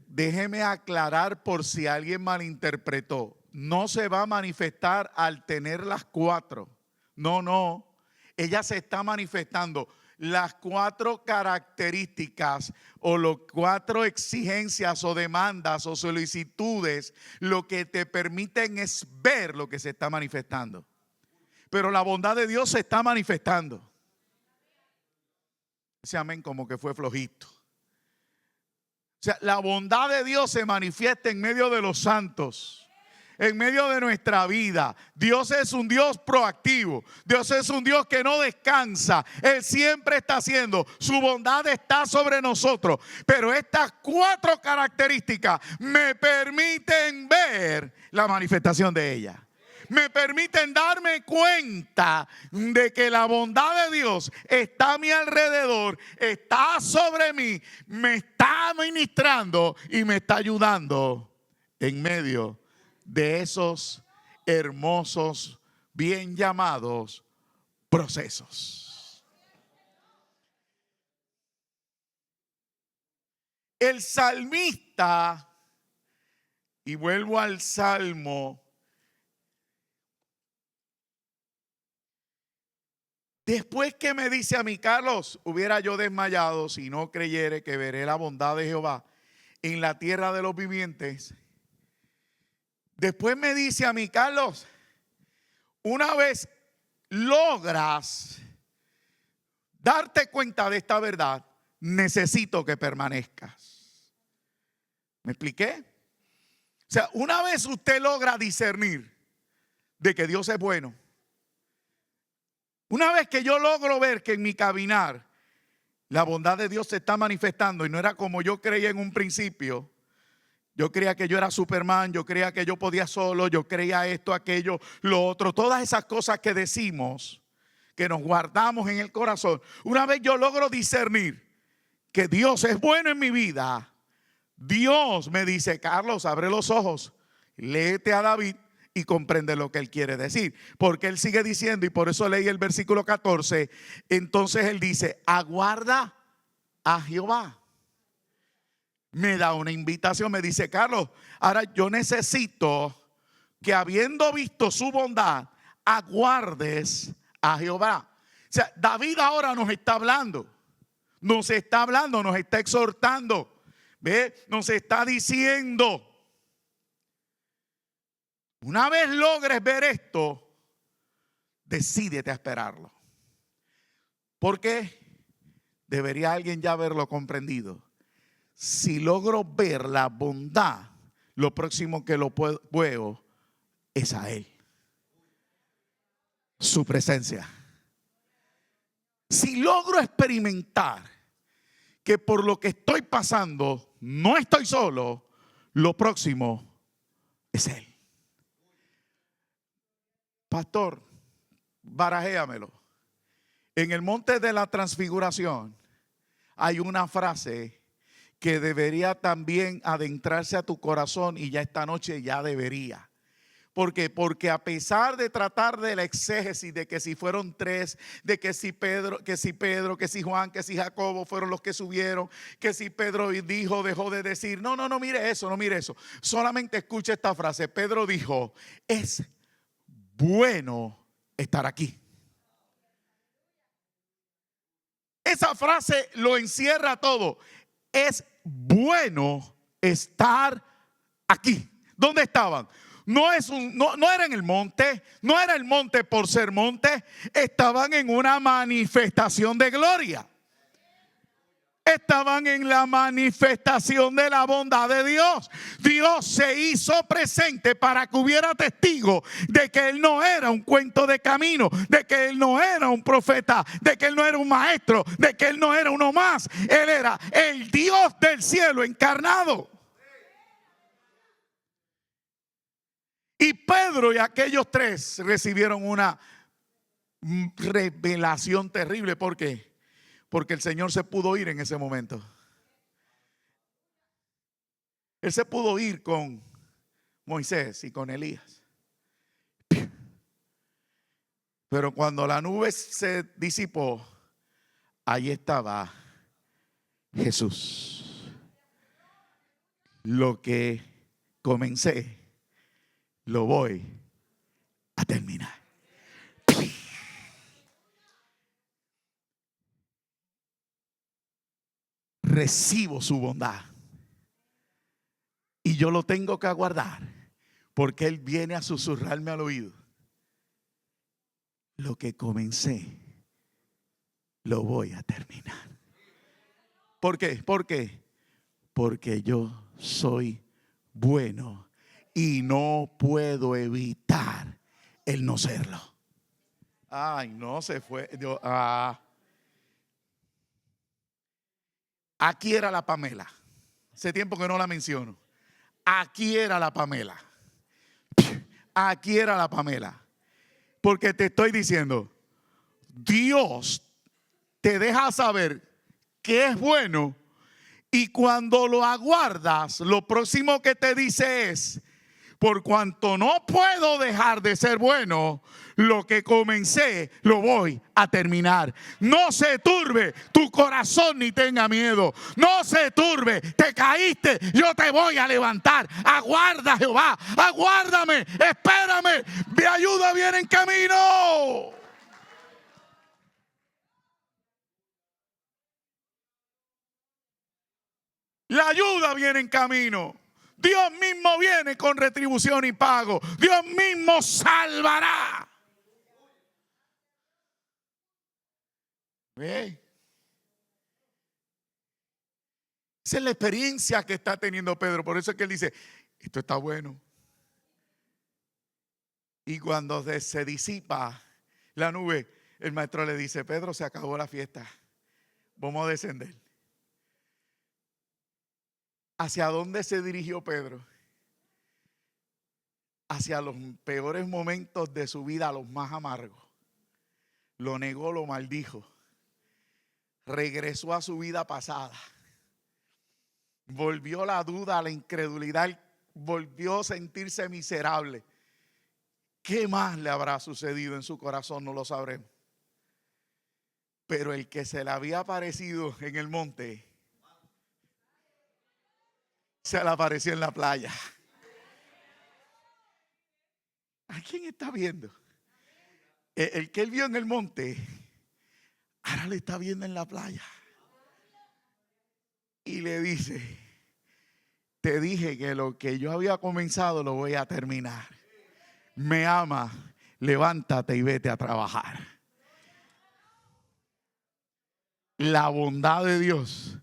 Déjeme aclarar por si alguien malinterpretó. No se va a manifestar al tener las 4. No. Ella se está manifestando. Las 4 características o las 4 exigencias o demandas o solicitudes, lo que te permiten es ver lo que se está manifestando. Pero la bondad de Dios se está manifestando. Ese amén como que fue flojito. O sea, la bondad de Dios se manifiesta en medio de los santos, en medio de nuestra vida. Dios es un Dios proactivo. Dios es un Dios que no descansa. Él siempre está haciendo. Su bondad está sobre nosotros. Pero estas 4 características me permiten ver la manifestación de ella. Me permiten darme cuenta de que la bondad de Dios está a mi alrededor, está sobre mí, me está ministrando y me está ayudando en medio de esos hermosos, bien llamados procesos. El salmista, y vuelvo al Salmo, después que me dice a mí, Carlos, hubiera yo desmayado si no creyere que veré la bondad de Jehová en la tierra de los vivientes. Después me dice a mí, Carlos, una vez logras darte cuenta de esta verdad, necesito que permanezcas. ¿Me expliqué? O sea, una vez usted logra discernir de que Dios es bueno, una vez que yo logro ver que en mi caminar la bondad de Dios se está manifestando y no era como yo creía en un principio. Yo creía que yo era Superman, yo creía que yo podía solo, yo creía esto, aquello, lo otro. Todas esas cosas que decimos, que nos guardamos en el corazón. Una vez yo logro discernir que Dios es bueno en mi vida, Dios me dice, Carlos, abre los ojos, léete a David y comprende lo que él quiere decir. Porque él sigue diciendo, y por eso leí el versículo 14, entonces él dice, aguarda a Jehová. Me da una invitación, me dice, Carlos, ahora yo necesito que habiendo visto su bondad, aguardes a Jehová. O sea, David ahora nos está hablando, nos está exhortando, ¿ve? Nos está diciendo, una vez logres ver esto, decídete a esperarlo. Porque debería alguien ya haberlo comprendido. Si logro ver la bondad, lo próximo que lo veo es a Él. Su presencia. Si logro experimentar que por lo que estoy pasando no estoy solo, lo próximo es Él. Pastor, barajéamelo. En el monte de la transfiguración, hay una frase que debería también adentrarse a tu corazón y ya esta noche ya debería. ¿Por qué? Porque a pesar de tratar de la exégesis de que si fueron tres, de que si Pedro, que si Juan, que si Jacobo fueron los que subieron, que si Pedro dijo, dejó de decir, no mire eso, no mire eso. Solamente escuche esta frase. Pedro dijo, es bueno estar aquí. Esa frase lo encierra todo. Es bueno estar aquí. ¿Dónde estaban? No era en el monte, no era el monte por ser monte, estaban en una manifestación de gloria. Estaban en la manifestación de la bondad de Dios. Dios se hizo presente para que hubiera testigo de que Él no era un cuento de camino, de que Él no era un profeta, de que Él no era un maestro, de que Él no era uno más. Él era el Dios del cielo encarnado. Y Pedro y aquellos tres recibieron una revelación terrible. ¿Por qué? Porque el Señor se pudo ir en ese momento. Él se pudo ir con Moisés y con Elías. Pero cuando la nube se disipó, ahí estaba Jesús. Lo que comencé, lo voy a terminar. Recibo su bondad y yo lo tengo que aguardar porque Él viene a susurrarme al oído. Lo que comencé, lo voy a terminar. ¿Por qué? ¿Por qué? Porque yo soy bueno y no puedo evitar el no serlo. Ay, no se fue. Aquí era la Pamela. Hace tiempo que no la menciono. Aquí era la Pamela. Aquí era la Pamela. Porque te estoy diciendo, Dios te deja saber que es bueno y cuando lo aguardas, lo próximo que te dice es, por cuanto no puedo dejar de ser bueno, lo que comencé lo voy a terminar. No se turbe tu corazón ni tenga miedo. No se turbe, te caíste, yo te voy a levantar. Aguarda, Jehová, aguárdame, espérame, mi ayuda viene en camino. La ayuda viene en camino. Dios mismo viene con retribución y pago. Dios mismo salvará. ¿Ve? Esa es la experiencia que está teniendo Pedro. Por eso es que él dice, esto está bueno. Y cuando se disipa la nube, el maestro le dice, Pedro, se acabó la fiesta. Vamos a descender. ¿Hacia dónde se dirigió Pedro? Hacia los peores momentos de su vida, los más amargos. Lo negó, lo maldijo. Regresó a su vida pasada. Volvió la duda, la incredulidad. Volvió a sentirse miserable. ¿Qué más le habrá sucedido en su corazón? No lo sabremos. Pero el que se le había aparecido en el monte, se le apareció en la playa. ¿A quién está viendo? El que él vio en el monte, ahora le está viendo en la playa. Y le dice, te dije que lo que yo había comenzado lo voy a terminar. Me ama, levántate y vete a trabajar. La bondad de Dios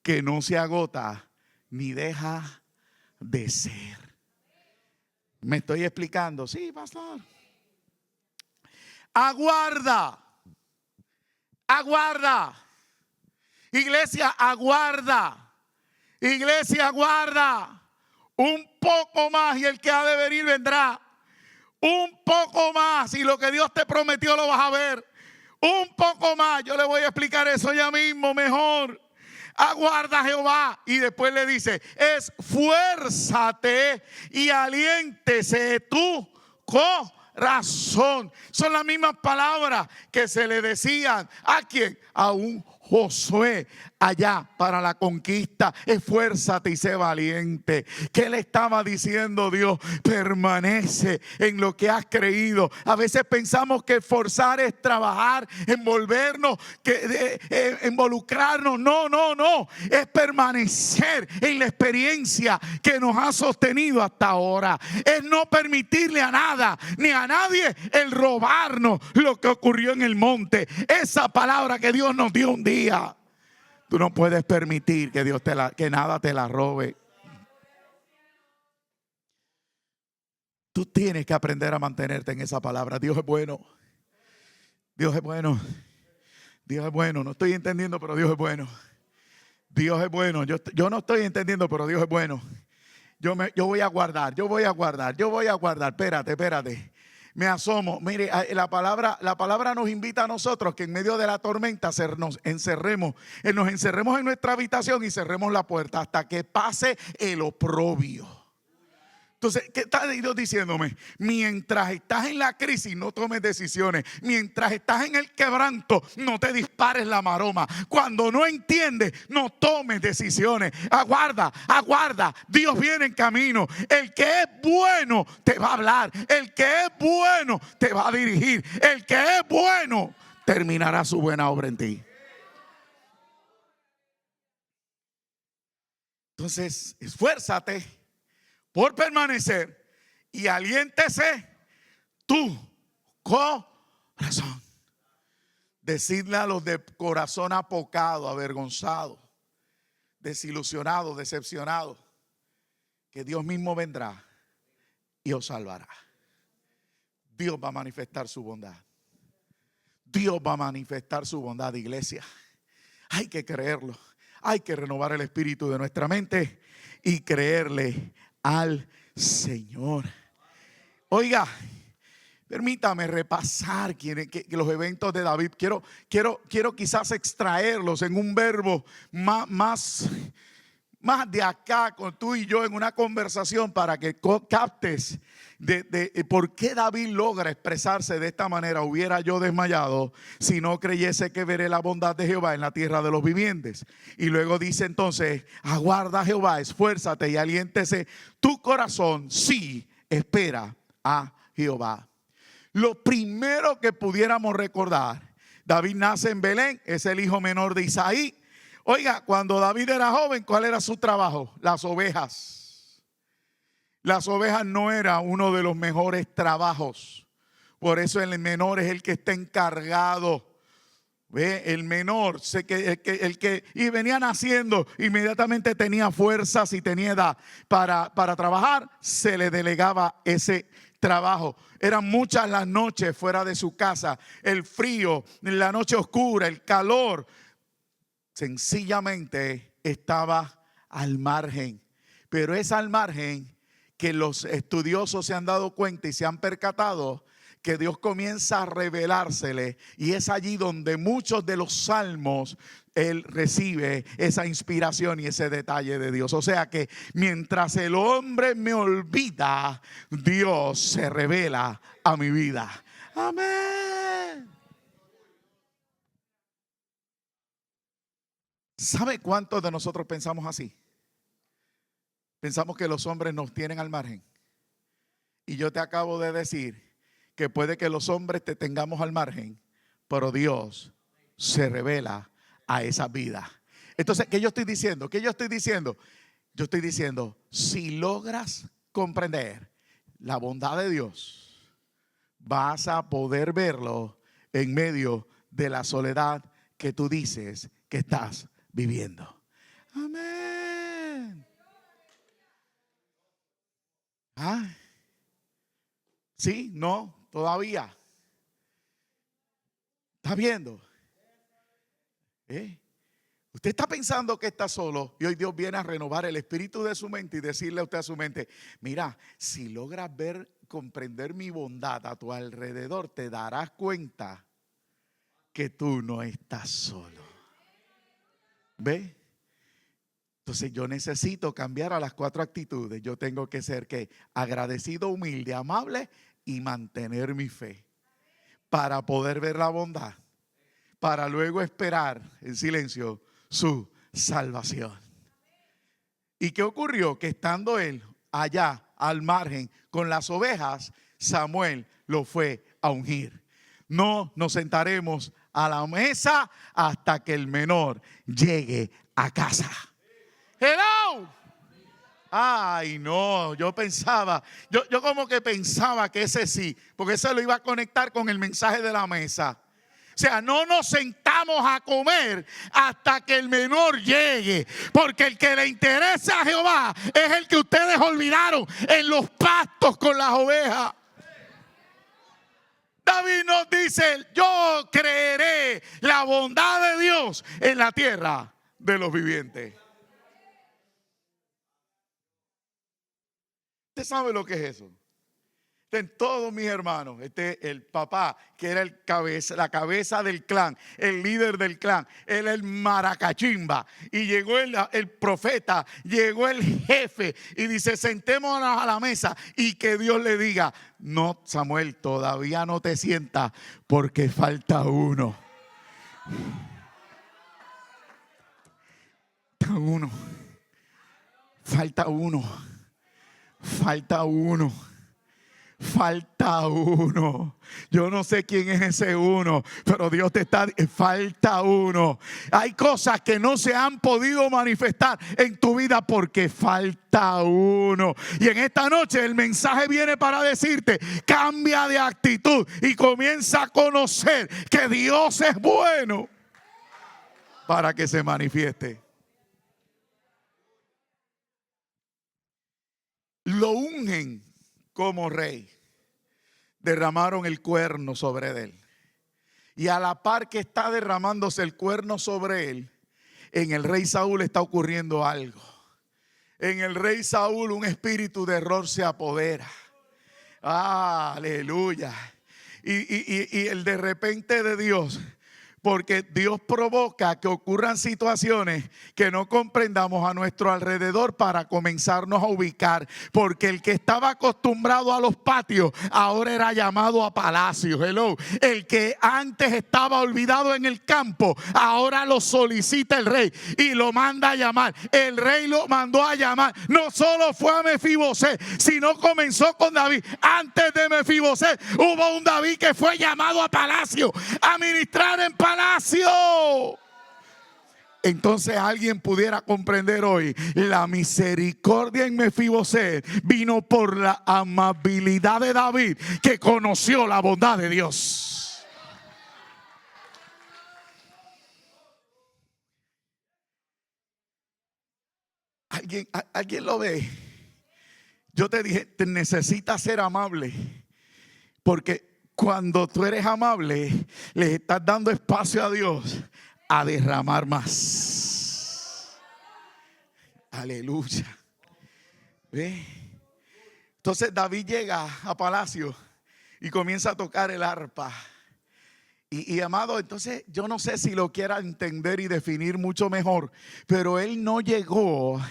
que no se agota ni deja de ser. ¿Me estoy explicando? Sí, pastor. Aguarda. Aguarda. Iglesia, aguarda. Iglesia, aguarda. Un poco más y el que ha de venir vendrá. Un poco más y lo que Dios te prometió lo vas a ver. Un poco más. Yo le voy a explicar eso ya mismo mejor. aguarda a Jehová. Y después le dice, esfuérzate y aliéntese tu corazón. Son las mismas palabras que se le decían a quien, a un Josué allá para la conquista. Esfuérzate y sé valiente. ¿Qué le estaba diciendo Dios? Permanece en lo que has creído. A veces pensamos que esforzar es trabajar, envolvernos, involucrarnos. No. Es permanecer en la experiencia que nos ha sostenido hasta ahora. Es no permitirle a nada ni a nadie el robarnos lo que ocurrió en el monte. Esa palabra que Dios nos dio un día. Tú no puedes permitir que que nada te la robe. Tú tienes que aprender a mantenerte en esa palabra. Dios es bueno. Dios es bueno. Dios es bueno. No estoy entendiendo, pero Dios es bueno. Dios es bueno. Yo no estoy entendiendo, pero Dios es bueno. Yo voy a guardar. Espérate. Me asomo. Mire, la palabra nos invita a nosotros que en medio de la tormenta nos encerremos en nuestra habitación y cerremos la puerta hasta que pase el oprobio. Entonces, ¿qué está Dios diciéndome? Mientras estás en la crisis, no tomes decisiones. Mientras estás en el quebranto, no te dispares la maroma. Cuando no entiendes, no tomes decisiones. Aguarda. Dios viene en camino. El que es bueno te va a hablar. El que es bueno te va a dirigir. El que es bueno terminará su buena obra en ti. Entonces, esfuérzate por permanecer y aliéntese tu corazón. Decidle a los de corazón apocado, avergonzado, desilusionado, decepcionado, que Dios mismo vendrá y os salvará. Dios va a manifestar su bondad. Dios va a manifestar su bondad, iglesia. Hay que creerlo. Hay que renovar el espíritu de nuestra mente y creerle al Señor. Oiga, permítame repasar los eventos de David. Quiero quizás extraerlos en un verbo más de acá con tú y yo en una conversación para que captes de por qué David logra expresarse de esta manera. Hubiera yo desmayado si no creyese que veré la bondad de Jehová en la tierra de los vivientes. Y luego dice entonces, aguarda a Jehová, esfuérzate y aliéntese tu corazón, sí, espera a Jehová. Lo primero que pudiéramos recordar, David nace en Belén, es el hijo menor de Isaí. Oiga, cuando David era joven, ¿cuál era su trabajo? Las ovejas. Las ovejas no era uno de los mejores trabajos. Por eso el menor es el que está encargado. ¿Ve? El menor, y venía naciendo, inmediatamente tenía fuerzas y tenía edad para trabajar, se le delegaba ese trabajo. Eran muchas las noches fuera de su casa, el frío, la noche oscura, el calor. Sencillamente estaba al margen, pero es al margen que los estudiosos se han dado cuenta y se han percatado que Dios comienza a revelársele, y es allí donde muchos de los salmos él recibe esa inspiración y ese detalle de Dios. O sea que mientras el hombre me olvida, Dios se revela a mi vida. Amén. ¿Sabe cuántos de nosotros pensamos así? Pensamos que los hombres nos tienen al margen. Y yo te acabo de decir que puede que los hombres te tengamos al margen, pero Dios se revela a esa vida. Entonces, ¿qué yo estoy diciendo? Yo estoy diciendo, si logras comprender la bondad de Dios, vas a poder verlo en medio de la soledad que tú dices que estás viviendo. Amén. ¿Ah? ¿Sí? ¿No? Todavía. ¿Está viendo? Usted está pensando que está solo y hoy Dios viene a renovar el espíritu de su mente y decirle a usted a su mente, mira, si logras comprender mi bondad a tu alrededor, te darás cuenta que tú no estás solo. ¿Ve? Entonces yo necesito cambiar a las 4 actitudes. Yo tengo que ser ¿qué? Agradecido, humilde, amable y mantener mi fe para poder ver la bondad, para luego esperar en silencio su salvación. ¿Y qué ocurrió? Que estando él allá al margen con las ovejas, Samuel lo fue a ungir. No nos sentaremos a la mesa hasta que el menor llegue a casa. Hello. Ay, no, yo pensaba, yo como que pensaba que ese sí, porque ese lo iba a conectar con el mensaje de la mesa. O sea, no nos sentamos a comer hasta que el menor llegue, porque el que le interesa a Jehová es el que ustedes olvidaron en los pastos con las ovejas. David nos dice: yo creeré la bondad de Dios en la tierra de los vivientes. ¿Usted sabe lo que es eso? En todos mis hermanos, el papá, que era la cabeza del clan, el líder del clan, él el maracachimba, y llegó el profeta, llegó el jefe y dice: sentémonos a la mesa y que Dios le diga: no, Samuel, todavía no te sientas porque falta uno. Falta uno. Falta uno. Yo no sé quién es ese uno, pero Dios te está diciendo: falta uno. Hay cosas que no se han podido manifestar en tu vida porque falta uno. Y en esta noche el mensaje viene para decirte: cambia de actitud y comienza a conocer que Dios es bueno para que se manifieste. Lo ungen como rey. Derramaron el cuerno sobre él. Y a la par que está derramándose el cuerno sobre él, en el rey Saúl está ocurriendo algo. En el rey Saúl un espíritu de error se apodera. Aleluya. Y el de repente de Dios. Porque Dios provoca que ocurran situaciones que no comprendamos a nuestro alrededor para comenzarnos a ubicar. Porque el que estaba acostumbrado a los patios ahora era llamado a palacios. Hello. El que antes estaba olvidado en el campo ahora lo solicita el rey y lo manda a llamar. El rey lo mandó a llamar. No solo fue a Mefiboset, sino comenzó con David. Antes de Mefiboset hubo un David que fue llamado a palacio, a ministrar en palacio. Entonces alguien pudiera comprender hoy: la misericordia en Mefiboset vino por la amabilidad de David, que conoció la bondad de Dios. ¿Alguien lo ve? Yo te dije: te necesitas ser amable, porque cuando tú eres amable, le estás dando espacio a Dios a derramar más. Aleluya. ¿Ve? Entonces David llega a palacio y comienza a tocar el arpa. Y amado, entonces yo no sé si lo quiera entender y definir mucho mejor, pero él no llegó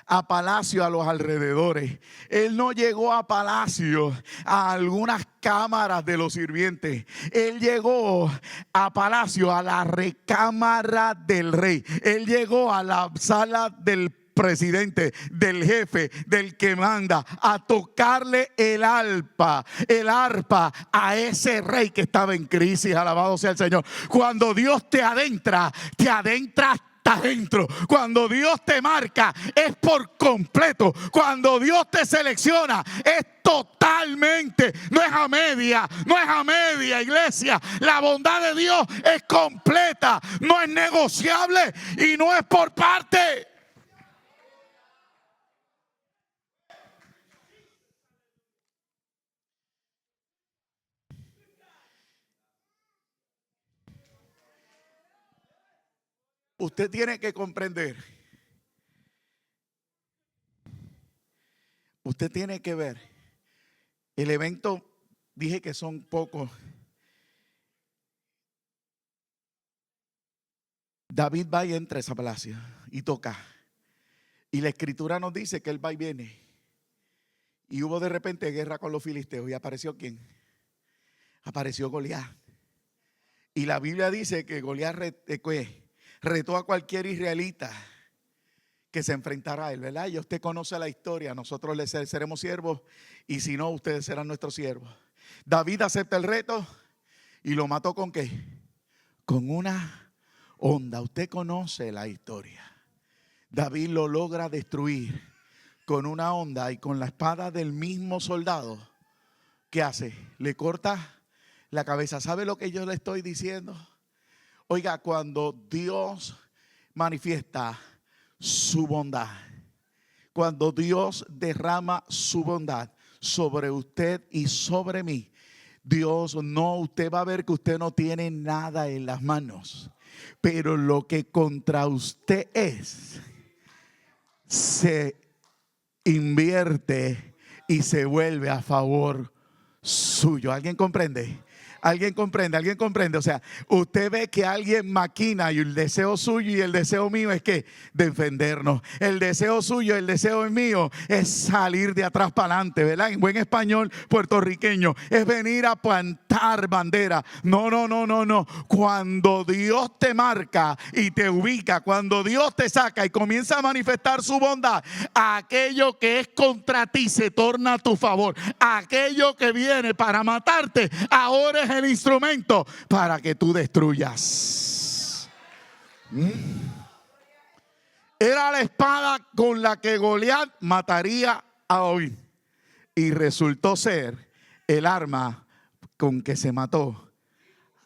a palacio a los alrededores. Él no llegó a palacio a algunas cámaras de los sirvientes. Él llegó a palacio a la recámara del rey. Él llegó a la sala del presidente, del jefe, del que manda, a tocarle el arpa a ese rey que estaba en crisis. Alabado sea el Señor. Cuando Dios te adentra hasta adentro. Cuando Dios te marca es por completo. Cuando Dios te selecciona es totalmente. No es a media, iglesia. La bondad de Dios es completa, no es negociable y no es por parte. Usted tiene que comprender. Usted tiene que ver. El evento, dije que son pocos. David va y entra a ese palacio y toca. Y la escritura nos dice que él va y viene. Y hubo de repente guerra con los filisteos. ¿Y apareció quién? Apareció Goliat. Y la Biblia dice que Goliat retó a cualquier israelita que se enfrentara a él, ¿verdad? Y usted conoce la historia. Nosotros le seremos siervos, y si no, ustedes serán nuestros siervos. David acepta el reto y lo mató ¿con qué? Con una honda. Usted conoce la historia. David lo logra destruir con una honda, y con la espada del mismo soldado, ¿qué hace? Le corta la cabeza. ¿Sabe lo que yo le estoy diciendo? Oiga, cuando Dios manifiesta su bondad, cuando Dios derrama su bondad sobre usted y sobre mí, usted va a ver que usted no tiene nada en las manos, pero lo que contra usted se invierte y se vuelve a favor suyo. ¿Alguien comprende? ¿Alguien comprende? ¿Alguien comprende? O sea, usted ve que alguien maquina, y el deseo suyo y el deseo mío es que defendernos. El deseo suyo, el deseo mío es salir de atrás para adelante, ¿verdad? En buen español puertorriqueño, es venir a plantar bandera. No. Cuando Dios te marca y te ubica, cuando Dios te saca y comienza a manifestar su bondad, aquello que es contra ti se torna a tu favor. Aquello que viene para matarte, ahora es el instrumento para que tú destruyas. Era la espada con la que Goliat mataría a David, y resultó ser el arma con que se mató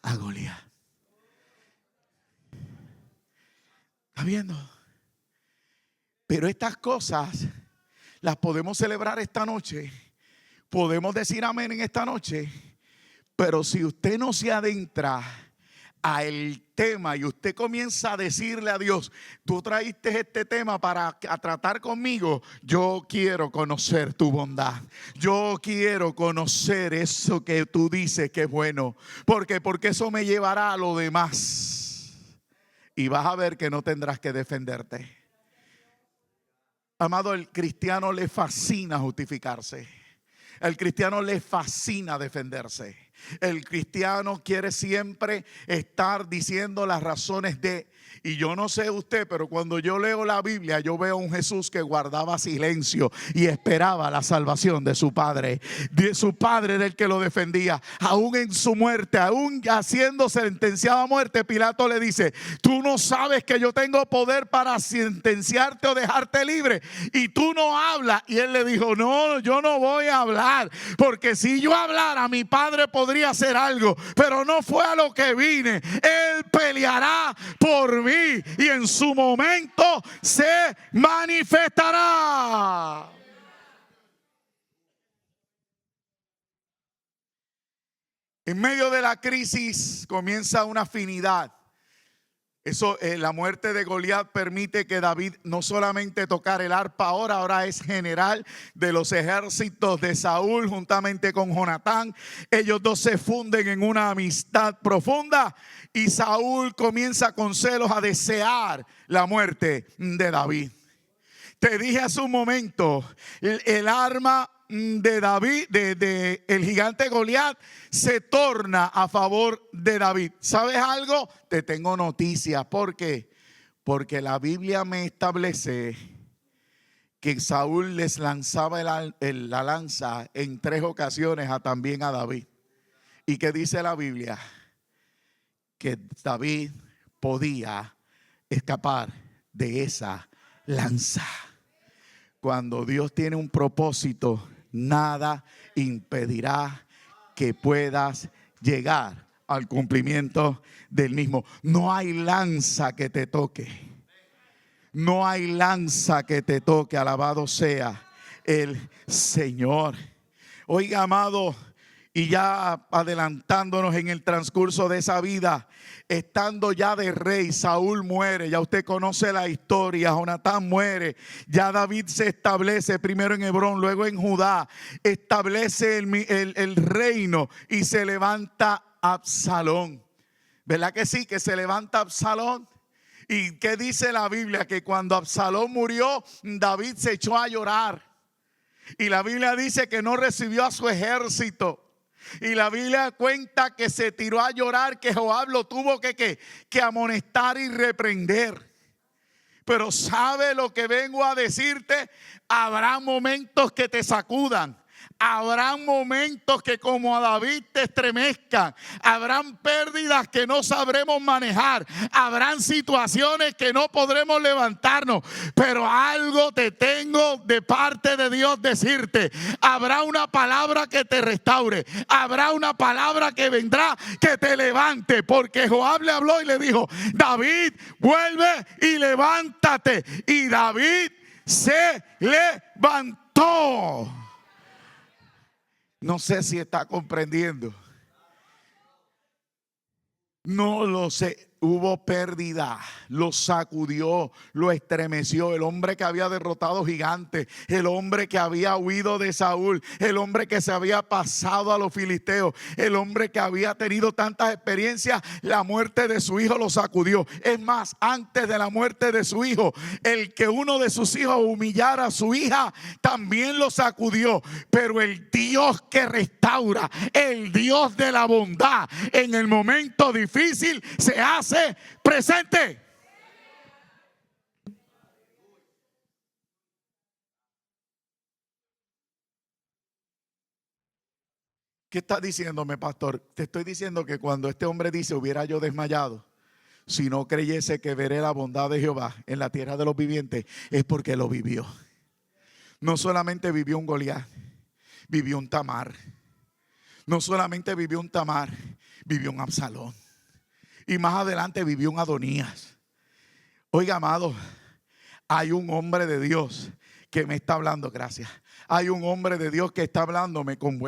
a Goliat. ¿Está viendo? Pero estas cosas las podemos celebrar esta noche, podemos decir amén en esta noche. Pero si usted no se adentra al tema y usted comienza a decirle a Dios, tú traíste este tema para tratar conmigo, yo quiero conocer tu bondad, yo quiero conocer eso que tú dices que es bueno, porque eso me llevará a lo demás, y vas a ver que no tendrás que defenderte. Amado, el cristiano le fascina justificarse. El cristiano le fascina defenderse. El cristiano quiere siempre estar diciendo las razones de. Y yo no sé usted, pero cuando yo leo la Biblia, yo veo a un Jesús que guardaba silencio y esperaba la salvación de su Padre. De su Padre del que lo defendía. Aún en su muerte, aún siendo sentenciado a muerte, Pilato le dice, tú no sabes que yo tengo poder para sentenciarte o dejarte libre, y tú no hablas. Y él le dijo, no, yo no voy a hablar, porque si yo hablara, mi Padre podría hacer algo, pero no fue a lo que vine. Él peleará por mí y en su momento se manifestará. En medio de la crisis comienza una afinidad. La muerte de Goliat permite que David no solamente tocara el arpa, ahora es general de los ejércitos de Saúl juntamente con Jonatán. Ellos dos se funden en una amistad profunda, y Saúl comienza con celos a desear la muerte de David. Te dije hace un momento, el arma de David, de el gigante Goliat, se torna a favor de David. ¿Sabes algo? Te tengo noticias. ¿Por qué? Porque la Biblia me establece que Saúl les lanzaba la lanza en 3 ocasiones también a David. ¿Y qué dice la Biblia? Que David podía escapar de esa lanza. Cuando Dios tiene un propósito, nada impedirá que puedas llegar al cumplimiento del mismo. No hay lanza que te toque. No hay lanza que te toque. Alabado sea el Señor. Oiga, amado, y ya adelantándonos en el transcurso de esa vida, estando ya de rey, Saúl muere. Ya usted conoce la historia. Jonatán muere. Ya David se establece primero en Hebrón, luego en Judá. Establece el reino, y se levanta Absalón. ¿Verdad que sí? Que se levanta Absalón. ¿Y qué dice la Biblia? Que cuando Absalón murió, David se echó a llorar. Y la Biblia dice que no recibió a su ejército. Y la Biblia cuenta que se tiró a llorar, que Joab lo tuvo que amonestar y reprender. Pero ¿sabe lo que vengo a decirte? Habrá momentos que te sacudan. Habrán momentos que como a David te estremezcan. Habrán pérdidas que no sabremos manejar. Habrán situaciones que no podremos levantarnos. Pero algo te tengo de parte de Dios decirte. Habrá una palabra que te restaure. Habrá una palabra que vendrá que te levante. Porque Joab le habló y le dijo: David, vuelve y levántate. Y David se levantó. No sé si está comprendiendo. No lo sé. Hubo pérdida, lo sacudió, lo estremeció. El hombre que había derrotado gigantes, el hombre que había huido de Saúl, el hombre que se había pasado a los filisteos, el hombre que había tenido tantas experiencias, la muerte de su hijo lo sacudió. Es más, antes de la muerte de su hijo, el que uno de sus hijos humillara a su hija también lo sacudió. Pero el Dios que restaura, el Dios de la bondad, en el momento difícil se hace presente. ¿Qué estás diciéndome, pastor? Te estoy diciendo que cuando este hombre dice: hubiera yo desmayado si no creyese que veré la bondad de Jehová en la tierra de los vivientes, es porque lo vivió. No solamente vivió un Goliat, vivió un Tamar. No solamente vivió un Tamar, vivió un Absalón. Y más adelante vivió un Adonías. Oiga, amado, hay un hombre de Dios que me está hablando, gracias. Hay un hombre de Dios que está hablándome con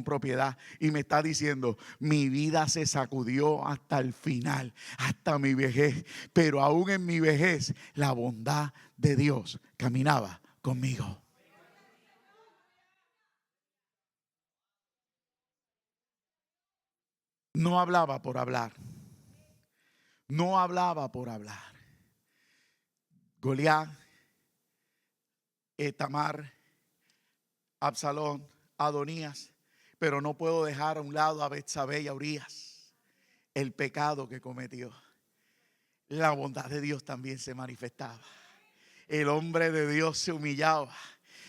propiedad y me está diciendo: mi vida se sacudió hasta el final, hasta mi vejez, pero aún en mi vejez la bondad de Dios caminaba conmigo. No hablaba por hablar. No hablaba por hablar. Goliat, Tamar, Absalón, Adonías, pero no puedo dejar a un lado a Betsabé y a Urías. El pecado que cometió. La bondad de Dios también se manifestaba. El hombre de Dios se humillaba.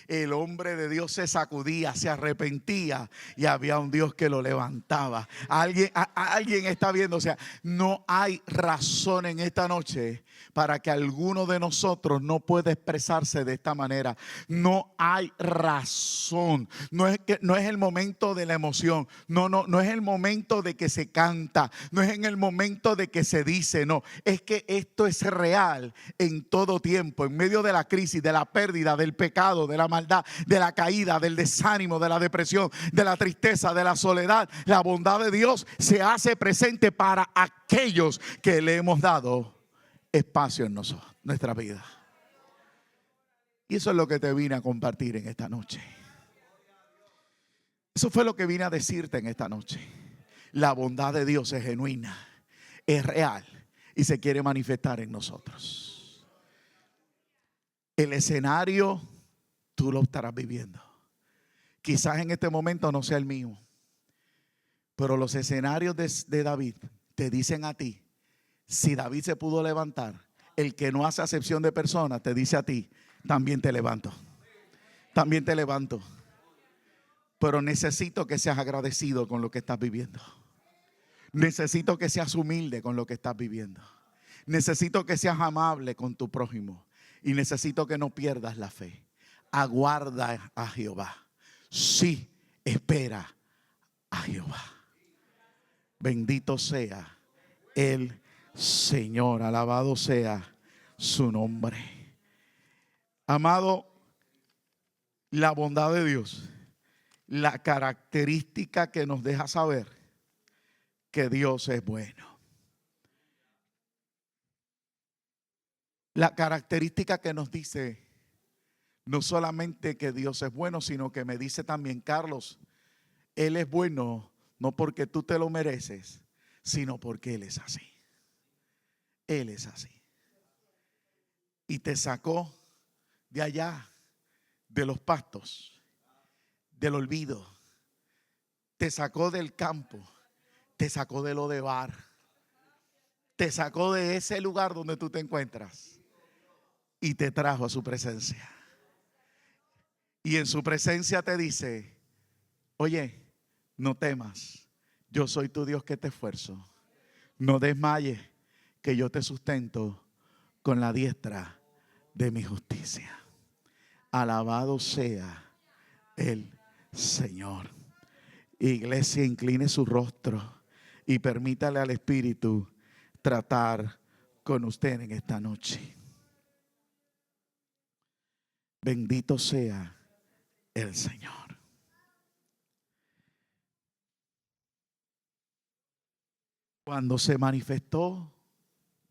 El hombre de Dios se sacudía, se arrepentía y había un Dios que lo levantaba. Alguien está viendo, o sea, no hay razón en esta noche para que alguno de nosotros no pueda expresarse de esta manera. No hay razón. No es el momento de la emoción. No es el momento de que se canta. No es en el momento de que se dice. No, es que esto es real en todo tiempo, en medio de la crisis, de la pérdida, del pecado, de la maldad, de la caída, del desánimo, de la depresión, de la tristeza, de la soledad. La bondad de Dios se hace presente para aquellos que le hemos dado espacio en nosotros, nuestra vida. Y eso es lo que te vine a compartir en esta noche. Eso fue lo que vine a decirte en esta noche. La bondad de Dios es genuina, es real y se quiere manifestar en nosotros. El escenario tú lo estarás viviendo. Quizás en este momento no sea el mío, pero los escenarios de David te dicen a ti: si David se pudo levantar, el que no hace acepción de personas te dice a ti: también te levanto. También te levanto. Pero necesito que seas agradecido con lo que estás viviendo. Necesito que seas humilde con lo que estás viviendo. Necesito que seas amable con tu prójimo. Y necesito que no pierdas la fe. Aguarda a Jehová. Sí, espera a Jehová. Bendito sea el Señor. Alabado sea su nombre. Amado, la bondad de Dios, la característica que nos deja saber que Dios es bueno. La característica que nos dice no solamente que Dios es bueno, sino que me dice también: Carlos, Él es bueno no porque tú te lo mereces, sino porque Él es así. Él es así. y te sacó de allá, de los pastos, del olvido, te sacó del campo, te sacó de lo de bar, te sacó de ese lugar donde tú te encuentras y te trajo a su presencia. Y en su presencia te dice: oye, no temas, yo soy tu Dios que te esfuerzo. No desmayes, que yo te sustento con la diestra de mi justicia. Alabado sea el Señor. Iglesia, incline su rostro y permítale al Espíritu tratar con usted en esta noche. Bendito sea el Señor. Cuando se manifestó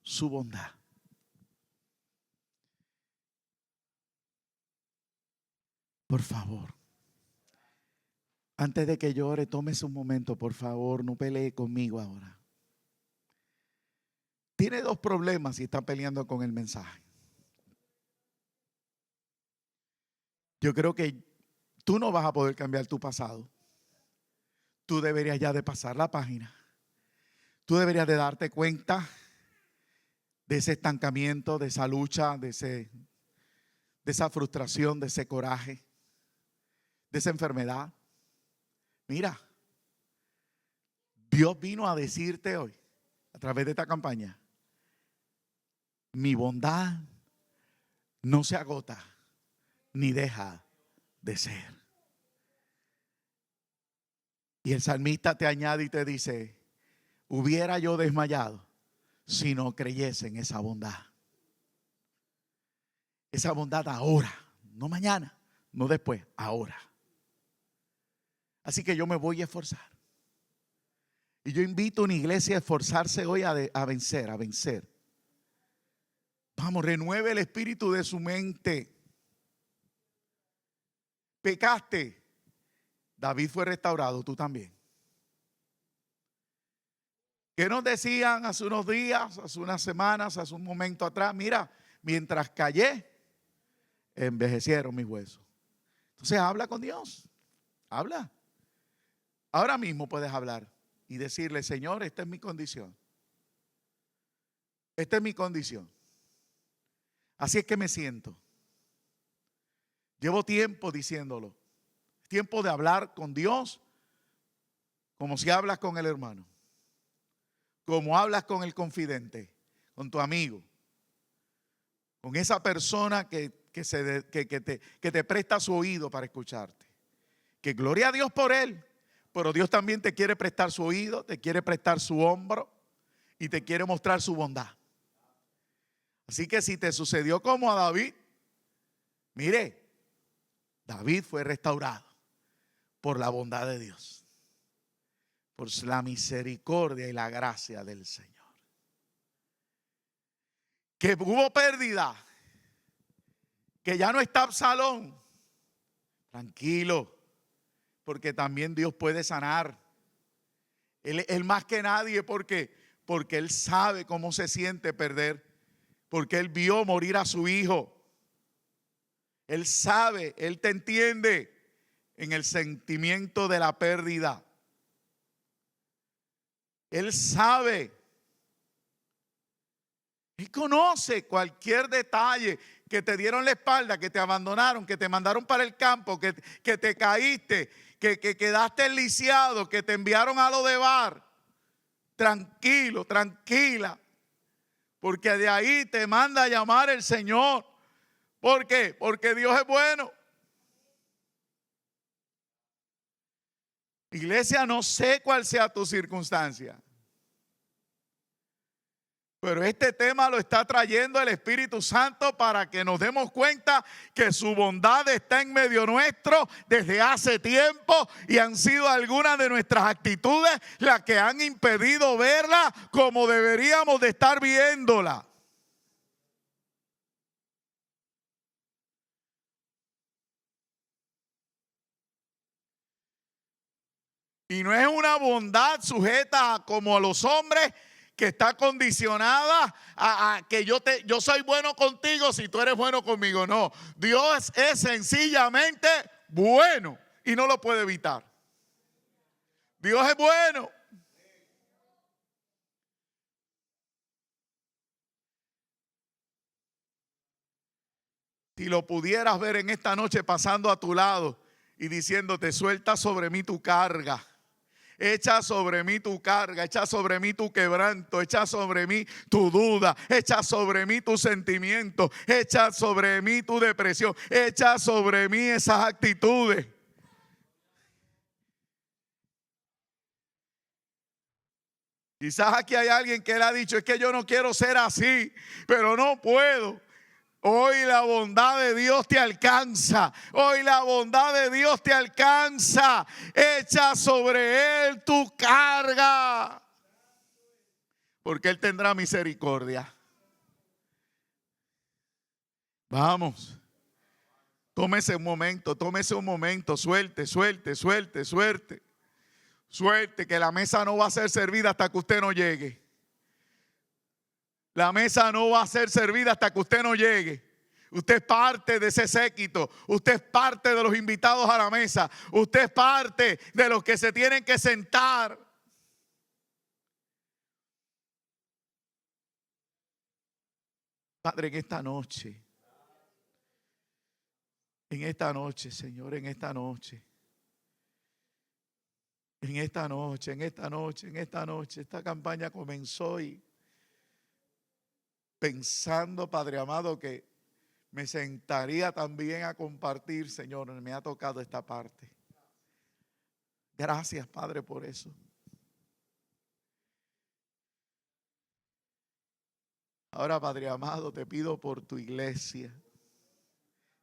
su bondad, por favor, antes de que llore, tómese un momento, por favor, no pelee conmigo ahora. Tiene dos problemas si está peleando con el mensaje. Yo creo que tú no vas a poder cambiar tu pasado. Tú deberías ya de pasar la página. Tú deberías de darte cuenta de ese estancamiento, de esa lucha, de esa frustración, de ese coraje, de esa enfermedad. Mira, Dios vino a decirte hoy, a través de esta campaña: mi bondad no se agota ni deja de ser. Y el salmista te añade y te dice: hubiera yo desmayado si no creyese en esa bondad. Esa bondad ahora, no mañana, no después, ahora. Así que yo me voy a esforzar. Y yo invito a una iglesia a esforzarse hoy a vencer, a vencer. Vamos, renueve el espíritu de su mente. Pecaste, David fue restaurado, tú también. ¿Qué nos decían hace unos días, hace unas semanas, hace un momento atrás? Mira, mientras callé, envejecieron mis huesos. Entonces habla con Dios, habla. Ahora mismo puedes hablar y decirle: Señor, esta es mi condición. Esta es mi condición. Así es que me siento. Llevo tiempo diciéndolo. Es tiempo de hablar con Dios como si hablas con el hermano, como hablas con el confidente, con tu amigo, con esa persona que te presta su oído para escucharte. Que gloria a Dios por él, pero Dios también te quiere prestar su oído, te quiere prestar su hombro y te quiere mostrar su bondad. Así que si te sucedió como a David, mire, David fue restaurado por la bondad de Dios, por la misericordia y la gracia del Señor. Que hubo pérdida, que ya no está Absalón. Tranquilo, porque también Dios puede sanar. Él más que nadie, porque Él sabe cómo se siente perder, porque Él vio morir a su hijo. Él sabe, Él te entiende en el sentimiento de la pérdida. Él sabe. Él conoce cualquier detalle, que te dieron la espalda, que te abandonaron, que te mandaron para el campo, que te caíste, que quedaste lisiado, que te enviaron a lo de bar. Tranquilo, tranquila, porque de ahí te manda a llamar el Señor. ¿Por qué? Porque Dios es bueno. Iglesia, no sé cuál sea tu circunstancia, pero este tema lo está trayendo el Espíritu Santo para que nos demos cuenta que su bondad está en medio nuestro desde hace tiempo, y han sido algunas de nuestras actitudes las que han impedido verla como deberíamos de estar viéndola. Y no es una bondad sujeta como a los hombres, que está condicionada a que yo soy bueno contigo si tú eres bueno conmigo. No, Dios es sencillamente bueno y no lo puede evitar. Dios es bueno. Si lo pudieras ver en esta noche pasando a tu lado y diciéndote: suelta sobre mí tu carga. Echa sobre mí tu carga, echa sobre mí tu quebranto, echa sobre mí tu duda, echa sobre mí tu sentimiento, echa sobre mí tu depresión, echa sobre mí esas actitudes. Quizás aquí hay alguien que le ha dicho: es que yo no quiero ser así, pero no puedo. Hoy la bondad de Dios te alcanza. Hoy la bondad de Dios te alcanza. Echa sobre Él tu carga, porque Él tendrá misericordia. Vamos. Tómese un momento. Suelte. Suelte, que la mesa no va a ser servida hasta que usted no llegue. La mesa no va a ser servida hasta que usted no llegue. Usted es parte de ese séquito. Usted es parte de los invitados a la mesa. Usted es parte de los que se tienen que sentar. Padre, en esta noche, Señor, en esta noche, esta campaña comenzó y pensando, Padre amado, que me sentaría también a compartir, Señor, me ha tocado esta parte. Gracias, Padre, por eso. Ahora, Padre amado, te pido por tu iglesia.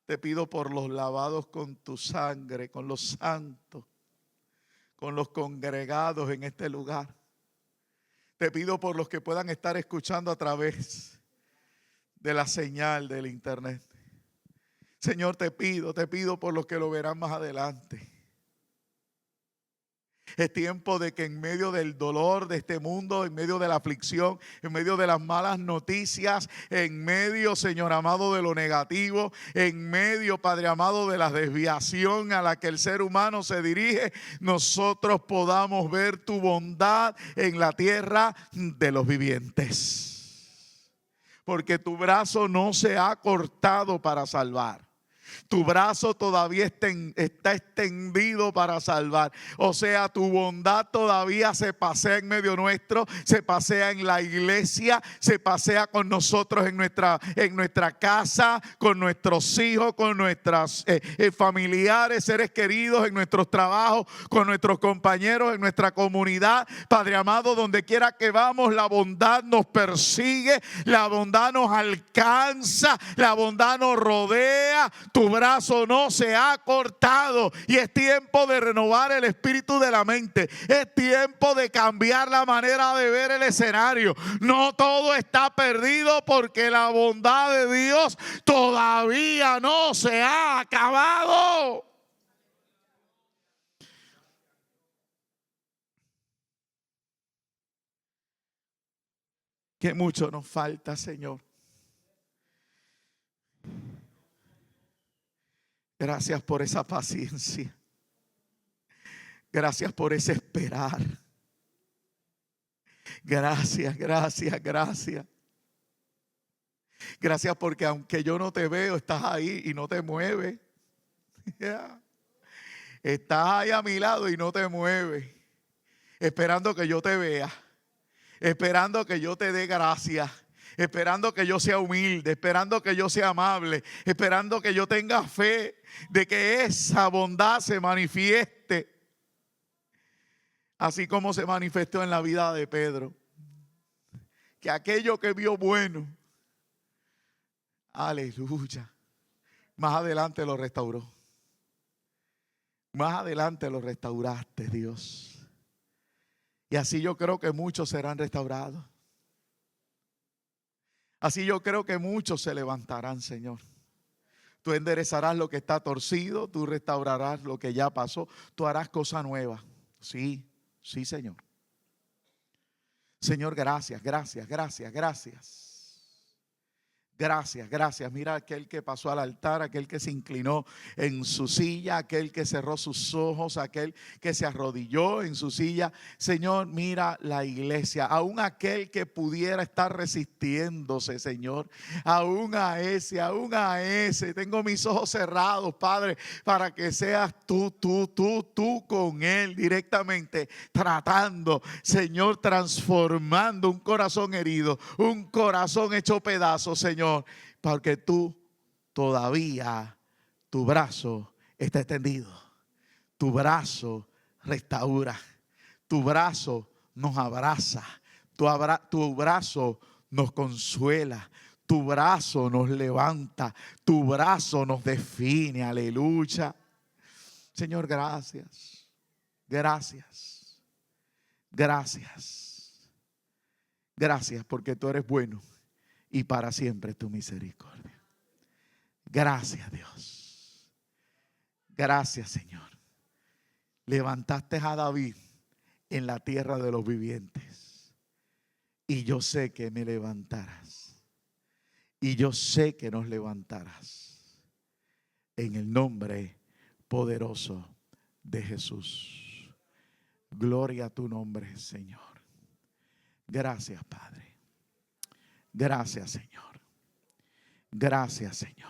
Te pido por los lavados con tu sangre, con los santos, con los congregados en este lugar. Te pido por los que puedan estar escuchando a través de la señal del internet. Señor, te pido por los que lo verán más adelante. Es tiempo de que en medio del dolor de este mundo, en medio de la aflicción, en medio de las malas noticias, en medio, Señor amado, de lo negativo, en medio, Padre amado, de la desviación a la que el ser humano se dirige, nosotros podamos ver tu bondad en la tierra de los vivientes. Porque tu brazo no se ha cortado para salvar. Tu brazo todavía está extendido para salvar. O sea, tu bondad todavía se pasea en medio nuestro, se pasea en la iglesia, se pasea con nosotros en nuestra casa, con nuestros hijos, con nuestros familiares, seres queridos, en nuestros trabajos, con nuestros compañeros, en nuestra comunidad. Padre amado, donde quiera que vamos, la bondad nos persigue, la bondad nos alcanza, la bondad nos rodea. Tu brazo no se ha cortado y es tiempo de renovar el espíritu de la mente. Es tiempo de cambiar la manera de ver el escenario. No todo está perdido porque la bondad de Dios todavía no se ha acabado. Que mucho nos falta, Señor. Gracias por esa paciencia. Gracias por ese esperar. Gracias. Gracias porque aunque yo no te veo, estás ahí y no te mueves. Estás ahí a mi lado y no te mueves. Esperando que yo te vea. Esperando que yo te dé gracias. Esperando que yo sea humilde, esperando que yo sea amable, esperando que yo tenga fe de que esa bondad se manifieste, así como se manifestó en la vida de Pedro. Que aquello que vio bueno, aleluya, más adelante lo restauró. Más adelante lo restauraste, Dios. Y así yo creo que muchos serán restaurados. Así yo creo que muchos se levantarán, Señor. Tú enderezarás lo que está torcido, tú restaurarás lo que ya pasó, tú harás cosa nueva. Sí, Señor. Señor, gracias, gracias, gracias, gracias. Gracias, gracias. Mira aquel que pasó al altar, aquel que se inclinó en su silla, aquel que cerró sus ojos, aquel que se arrodilló en su silla. Señor, mira la iglesia, aún aquel que pudiera estar resistiéndose, Señor, aún a ese. Tengo mis ojos cerrados, Padre, para que seas tú con él directamente, tratando, Señor, transformando un corazón herido, un corazón hecho pedazos, Señor. Porque tú todavía, tu brazo está extendido. Tu brazo restaura. Tu brazo nos abraza. Tu brazo nos consuela. Tu brazo nos levanta. Tu brazo nos define. Aleluya. Señor, gracias. Gracias. Gracias. Gracias porque tú eres bueno. Y para siempre tu misericordia. Gracias, Dios. Gracias, Señor. Levantaste a David en la tierra de los vivientes. Y yo sé que me levantarás. Y yo sé que nos levantarás. En el nombre poderoso de Jesús. Gloria a tu nombre, Señor. Gracias, Padre. Gracias, Señor. Gracias, Señor.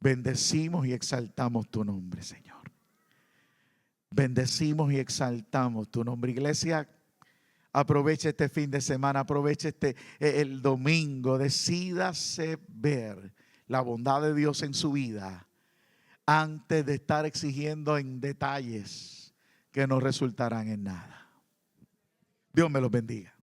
Bendecimos y exaltamos tu nombre, Señor. Bendecimos y exaltamos tu nombre. Iglesia, aproveche este fin de semana, aproveche el domingo. Decídase ver la bondad de Dios en su vida antes de estar exigiendo en detalles que no resultarán en nada. Dios me los bendiga.